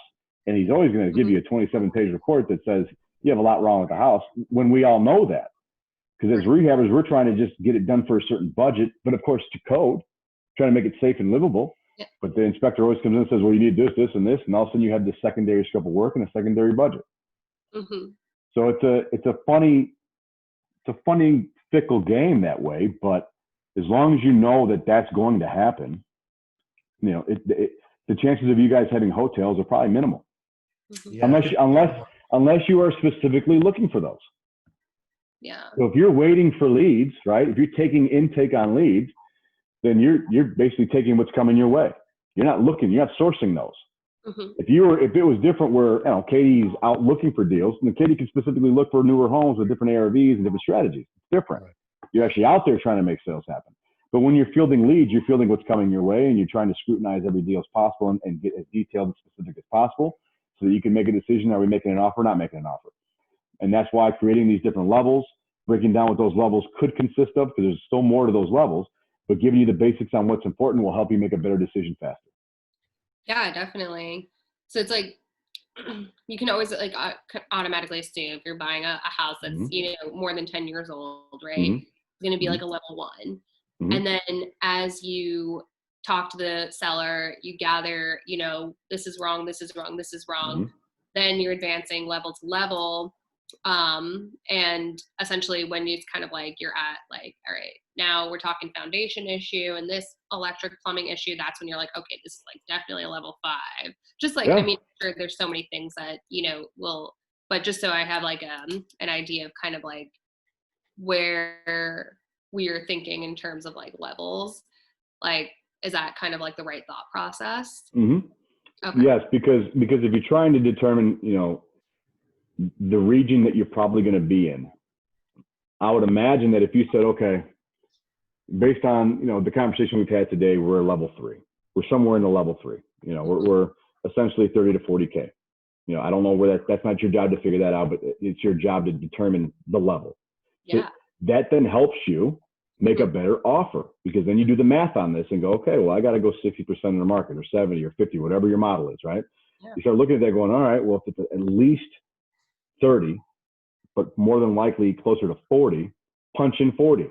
And he's always going to give you a 27-page report that says you have a lot wrong with the house, when we all know that. Because as rehabbers, we're trying to just get it done for a certain budget, but of course to code, trying to make it safe and livable. Yeah. But the inspector always comes in and says, well, you need this, this, and this. And all of a sudden you have this secondary scope of work and a secondary budget. Mm-hmm. So it's a funny, fickle game that way. But as long as you know that that's going to happen, the chances of you guys having hotels are probably minimal. Mm-hmm. Unless you are specifically looking for those. Yeah. So if you're waiting for leads, right? If you're taking intake on leads, then you're basically taking what's coming your way. You're not sourcing those. Mhm. If it was different where, Katie's out looking for deals, and Katie can specifically look for newer homes with different ARVs and different strategies. It's different. Right. You're actually out there trying to make sales happen. But when you're fielding leads, you're fielding what's coming your way, and you're trying to scrutinize every deal as possible and get as detailed and specific as possible so that you can make a decision, are we making an offer or not making an offer? And that's why creating these different levels, breaking down what those levels could consist of, because there's still more to those levels, but giving you the basics on what's important will help you make a better decision faster. Yeah, definitely. So it's like, you can always like automatically assume if you're buying a house that's, Mm-hmm. more than 10 years old, right? Mm-hmm. It's going to be Mm-hmm. like a level 1. Mm-hmm. And then as you talk to the seller, you gather, this is wrong, this is wrong, this is wrong. Mm-hmm. Then you're advancing level to level. And essentially when it's kind of like you're at like, all right, now we're talking foundation issue and this electric plumbing issue, that's when you're like, okay, this is like definitely a level 5. Just like, Yeah. I mean, sure, there's so many things that, but just so I have like an idea of kind of like where we are thinking in terms of like levels, like, is that kind of like the right thought process? Mm-hmm. Okay. Yes, because if you're trying to determine, the region that you're probably going to be in, I would imagine that if you said, okay, based on, the conversation we've had today, we're a level 3. We're somewhere in the level 3. We're essentially 30 to 40K. I don't know where that's not your job to figure that out, but it's your job to determine the level. Yeah. So that then helps you make a better offer, because then you do the math on this and go, okay, well, I got to go 60% of the market or 70 or 50, whatever your model is, right? Yeah. You start looking at that going, all right, well, if it's at least 30, but more than likely closer to 40, punch in 40.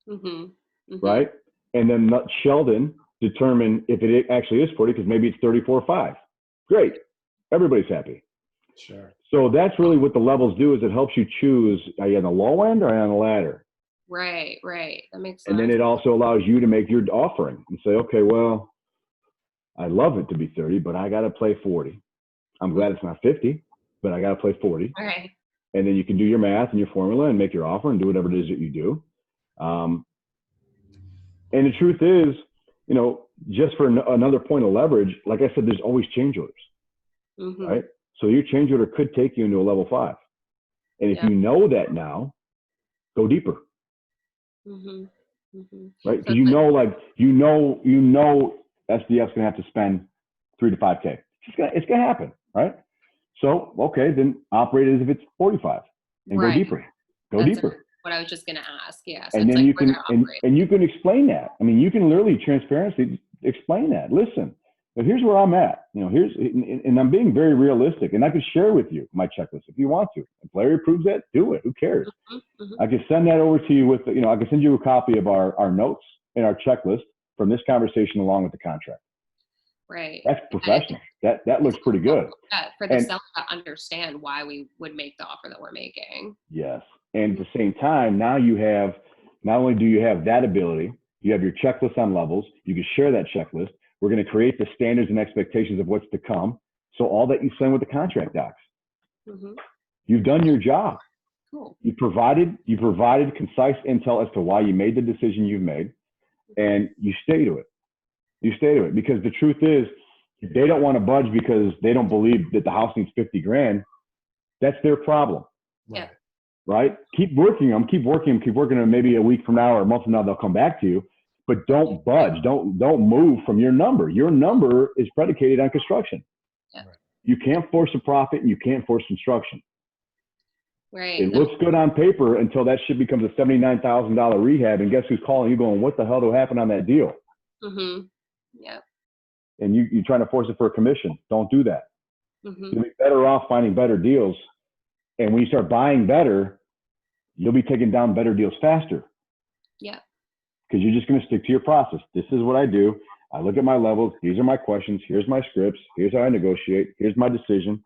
Mm-hmm. Mm-hmm. Right? And then let Sheldon determine if it actually is 40, because maybe it's 34.5. Great. Everybody's happy. Sure. So that's really what the levels do, is it helps you choose, are you on the low end or are you on the ladder? Right. That makes sense. And then it also allows you to make your offering and say, okay, well, I'd love it to be 30, but I got to play 40. I'm glad it's not 50, but I got to play 40. Okay. And then you can do your math and your formula and make your offer and do whatever it is that you do. And the truth is, just for another point of leverage, like I said, there's always change orders, right? So your change order could take you into a level 5. And if you know that now, go deeper. Right? Because SDF's gonna have to spend 3 to 5K. It's gonna happen, right? So okay, then operate as if it's 45 and go deeper. Go deeper. What I was just gonna ask, yeah. So and then you can and you can explain that. I mean, you can literally transparently explain that. Listen, here's where I'm at. And I'm being very realistic. And I can share with you my checklist if you want to. If Larry approves that, do it. Who cares? I can send that over to you with, I can send you a copy of our notes and our checklist from this conversation along with the contract. Right. That's professional. That looks pretty good. For the seller to understand why we would make the offer that we're making. Yes. And at the same time, now you have, not only do you have that ability, you have your checklist on levels. You can share that checklist. We're going to create the standards and expectations of what's to come. So all that you send with the contract docs. You've done your job. Cool. You provided concise intel as to why you made the decision you've made, and you stay to it. You stay to it, because the truth is, if they don't want to budge because they don't believe that the house needs 50 grand, that's their problem. Yeah. Right? Keep working them, and maybe a week from now or a month from now, they'll come back to you, but don't budge. Don't move from your number. Your number is predicated on construction. Yeah. You can't force a profit and you can't force construction. Right. It looks good on paper until that shit becomes a $79,000 rehab, and guess who's calling you going, what the hell happened on that deal? Yeah. And you're trying to force it for a commission. Don't do that. You'll be better off finding better deals. And when you start buying better, you'll be taking down better deals faster. Yeah. Because you're just going to stick to your process. This is what I do. I look at my levels. These are my questions. Here's my scripts. Here's how I negotiate. Here's my decision.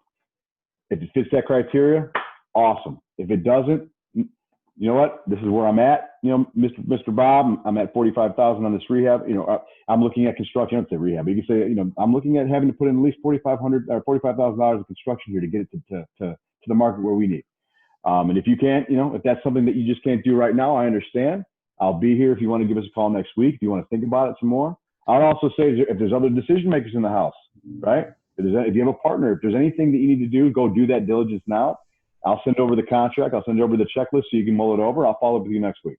If it fits that criteria, awesome. If it doesn't, you know what? This is where I'm at. Mr. Bob, I'm at 45,000 on this rehab. I'm looking at construction. I don't say rehab, but you can say, I'm looking at having to put in at least $4,500 or $45,000 of construction here to get it to the market where we need. And if you can't, if that's something that you just can't do right now, I understand. I'll be here if you want to give us a call next week. If you want to think about it some more. I'll also say if there's other decision makers in the house, right? If you have a partner, if there's anything that you need to do, go do that diligence now. I'll send over the contract. I'll send over the checklist so you can mull it over. I'll follow up with you next week.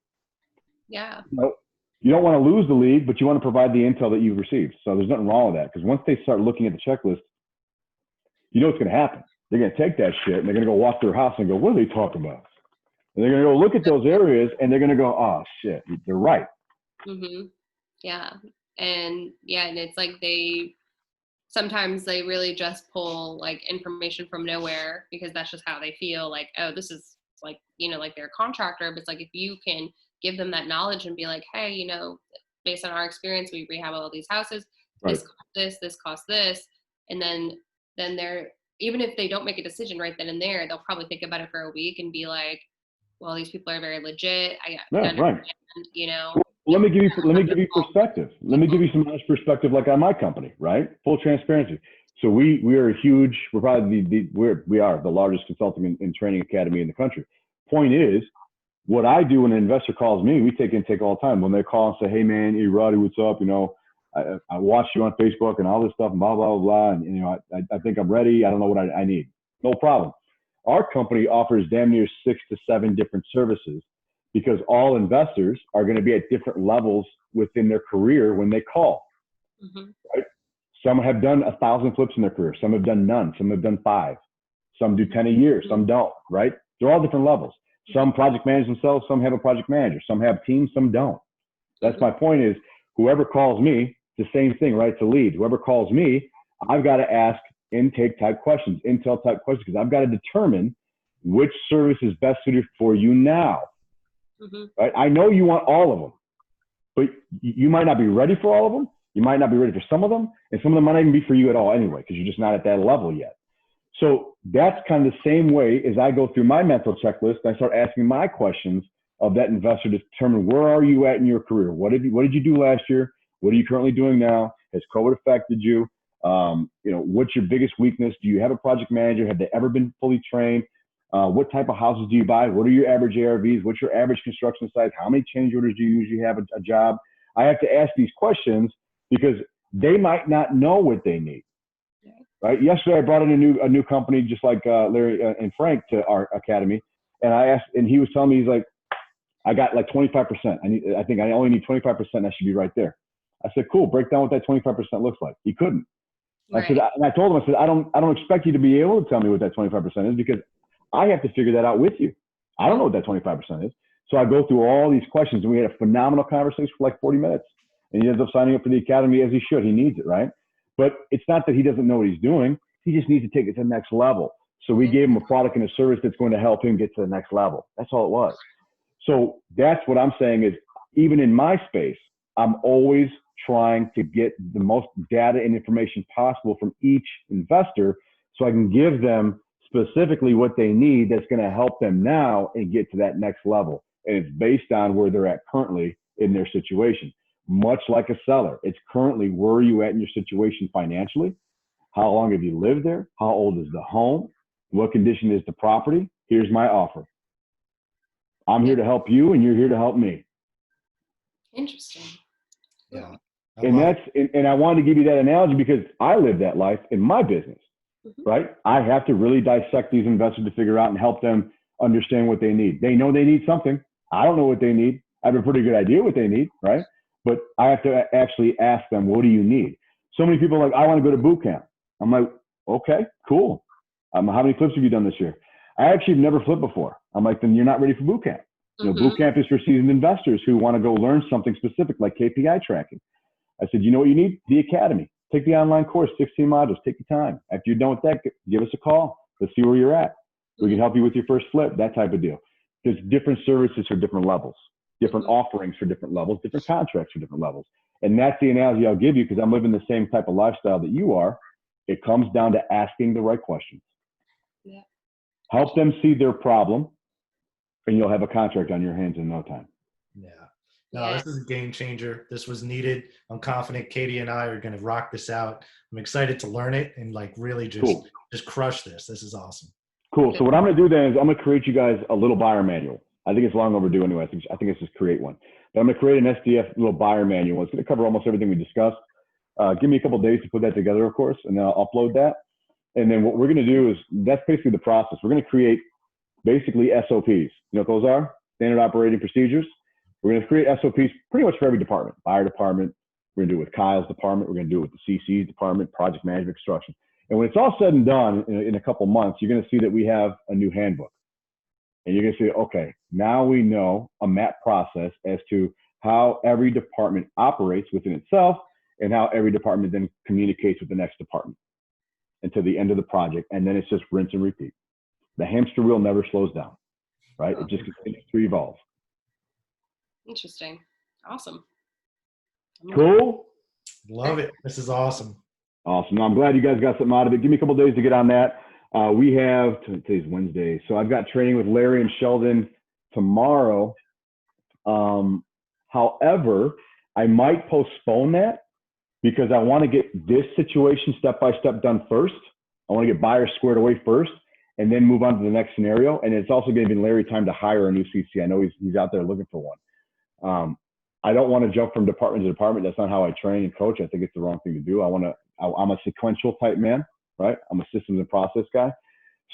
Yeah. You don't want to lose the lead, but you want to provide the intel that you've received. So there's nothing wrong with that, because once they start looking at the checklist, you know what's going to happen. They're going to take that shit and they're going to go walk their house and go, what are they talking about? And they're going to go look at those areas and they're going to go, oh shit, they're right. Mm-hmm. Yeah. And it's like sometimes they really just pull like information from nowhere because that's just how they feel like, oh, this is like, like they're a contractor. But it's like, if you can give them that knowledge and be like, hey, based on our experience, we rehab all these houses, Right. this costs this. And then they're, even if they don't make a decision right then and there, they'll probably think about it for a week and be like, well, these people are very legit. Right. Well, let me give you perspective. Let me give you some honest perspective, like on my company, right? Full transparency. So we are a huge, we're probably we are the largest consulting and training academy in the country. Point is, what I do when an investor calls me, we take intake all the time. When they call and say, hey man, hey Rotty, what's up? I watched you on Facebook and all this stuff and blah, blah, blah, blah. And I think I'm ready. I don't know what I need. No problem. Our company offers damn near 6 to 7 different services, because all investors are going to be at different levels within their career when they call. Mm-hmm. Right? Some have done 1,000 flips in their career. Some have done none. Some have done 5. Some do 10 a year. Some don't, right? They're all different levels. Some project manage themselves. Some have a project manager. Some have teams. Some don't. That's my point is, whoever calls me, the same thing, right? It's a lead. Whoever calls me, I've got to ask intake type questions, intel type questions, because I've got to determine which service is best suited for you now. Mm-hmm. Right? I know you want all of them, but you might not be ready for all of them. You might not be ready for some of them, and some of them might not even be for you at all anyway, because you're just not at that level yet. So that's kind of the same way as I go through my mental checklist. I start asking my questions of that investor to determine, where are you at in your career? What did you do last year? What are you currently doing now? Has COVID affected you? What's your biggest weakness? Do you have a project manager? Have they ever been fully trained? What type of houses do you buy? What are your average ARVs? What's your average construction size? How many change orders do you usually have a job? I have to ask these questions because they might not know what they need. Right? Yesterday, I brought in a new company, just like Larry and Frank, to our academy, and I asked, and he was telling me, he's like, I got like 25%. I think I only need 25%. That should be right there. I said, cool. Break down what that 25% looks like. He couldn't. Right. I told him, I said, I don't expect you to be able to tell me what that 25% is, because I have to figure that out with you. I don't know what that 25% is. So I go through all these questions, and we had a phenomenal conversation for like 40 minutes. And he ends up signing up for the academy, as he should. He needs it, right? But it's not that he doesn't know what he's doing. He just needs to take it to the next level. So we gave him a product and a service that's going to help him get to the next level. That's all it was. So that's what I'm saying is, even in my space, I'm always trying to get the most data and information possible from each investor, so I can give them specifically what they need that's going to help them now and get to that next level. And it's based on where they're at currently in their situation. Much like a seller, it's currently, where are you at in your situation financially? How long have you lived there? How old is the home? What condition is the property? Here's my offer. I'm here to help you, and you're here to help me. Interesting. Yeah. And I wanted to give you that analogy because I live that life in my business, right? I have to really dissect these investors to figure out and help them understand what they need. They know they need something. I don't know what they need. I have a pretty good idea what they need, right? But I have to actually ask them, what do you need? So many people are like, I want to go to boot camp. I'm like, okay, cool. How many flips have you done this year? I actually have never flipped before. I'm like, then you're not ready for boot camp. Boot camp is for seasoned investors who want to go learn something specific, like KPI tracking. I said, you know what you need? The academy. Take the online course, 16 modules. Take your time. After you're done with that, give us a call. Let's see where you're at. We can help you with your first flip, that type of deal. There's different services for different levels, different offerings for different levels, different contracts for different levels. And that's the analogy I'll give you, because I'm living the same type of lifestyle that you are. It comes down to asking the right questions. Yeah. Help them see their problem, and you'll have a contract on your hands in no time. Yeah. No, this is a game changer. This was needed. I'm confident Katie and I are going to rock this out. I'm excited to learn it and like really just crush this. This is awesome. Cool. So what I'm going to do then is I'm going to create you guys a little buyer manual. I think it's long overdue anyway. I think it's just create one. But I'm going to create an SDF little buyer manual. It's going to cover almost everything we discussed. Give me a couple days to put that together, of course, and then I'll upload that. And then what we're going to do is, that's basically the process. We're going to create basically SOPs. You know what those are? Standard operating procedures. We're going to create SOPs pretty much for every department. Buyer department. We're going to do it with Kyle's department. We're going to do it with the CC's department, project management, construction. And when it's all said and done in a couple months, you're going to see that we have a new handbook. And you're going to say, okay, now we know a map process as to how every department operates within itself and how every department then communicates with the next department until the end of the project. And then it's just rinse and repeat. The hamster wheel never slows down, right? It just continues to evolve. Interesting. Awesome. Cool. Love it. This is awesome. Awesome. I'm glad you guys got something out of it. Give me a couple days to get on that. We have, today's Wednesday, so I've got training with Larry and Sheldon tomorrow. However, I might postpone that because I want to get this situation step by step done first. I want to get buyers squared away first and then move on to the next scenario. And it's also giving Larry time to hire a new CC. I know he's out there looking for one. I don't want to jump from department to department. That's not how I train and coach. I think it's the wrong thing to do. I'm a sequential type man, right? I'm a systems and process guy.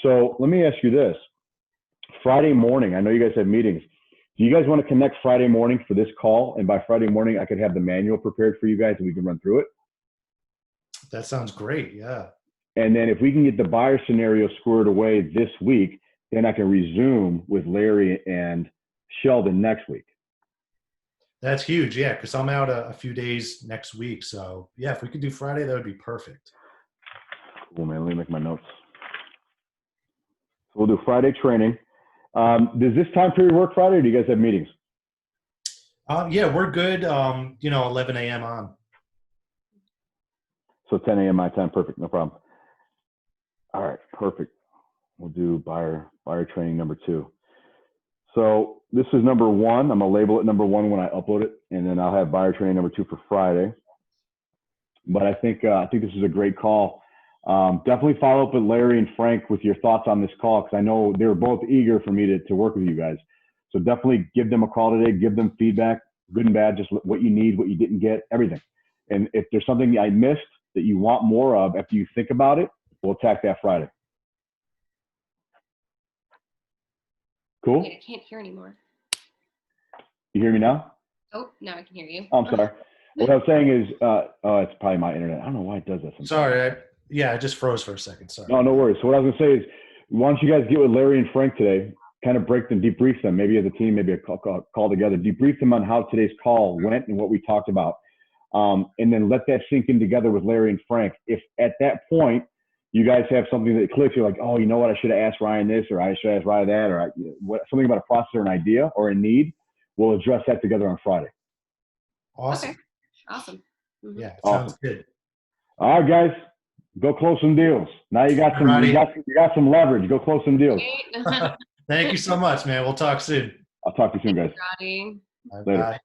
So let me ask you this. Friday morning, I know you guys have meetings. Do you guys want to connect Friday morning for this call? And by Friday morning, I could have the manual prepared for you guys and we can run through it. That sounds great. Yeah. And then if we can get the buyer scenario squared away this week, then I can resume with Larry and Sheldon next week. That's huge. Yeah. Cause I'm out a few days next week. So yeah, if we could do Friday, that would be perfect. Cool, man. Let me make my notes. So we'll do Friday training. Does this time period work Friday, or do you guys have meetings? Yeah, we're good. 11 a.m. on. So 10 a.m. my time. Perfect. No problem. All right. Perfect. We'll do buyer training number 2. So this is number 1. I'm going to label it number 1 when I upload it, and then I'll have buyer training number 2 for Friday. But I think this is a great call. Definitely follow up with Larry and Frank with your thoughts on this call, because I know they were both eager for me to work with you guys. So definitely give them a call today, give them feedback, good and bad, just what you need, what you didn't get, everything. And if there's something I missed that you want more of after you think about it, we'll attack that Friday. Cool? Wait, I can't hear anymore. You hear me now? Oh, now I can hear you. Oh, I'm sorry. What I was saying is, it's probably my internet. I don't know why it does that sometimes. Sorry. I just froze for a second. Sorry. No worries. So what I was going to say is, why don't you guys get with Larry and Frank today, kind of break them, debrief them, maybe as a team, maybe a call together, debrief them on how today's call went and what we talked about. And then let that sink in together with Larry and Frank. If at that point, you guys have something that clicks, you're like, oh, you know what, I should have asked Ryan this, or I should have asked Ryan that, or something about a process or an idea or a need, we'll address that together on Friday. Awesome. Okay. Awesome. Mm-hmm. Yeah, sounds good. All right, guys, go close some deals. Now you got some leverage. Go close some deals. Thank you so much, man. We'll talk soon. I'll talk to you soon, guys. Rotty. Later. Bye.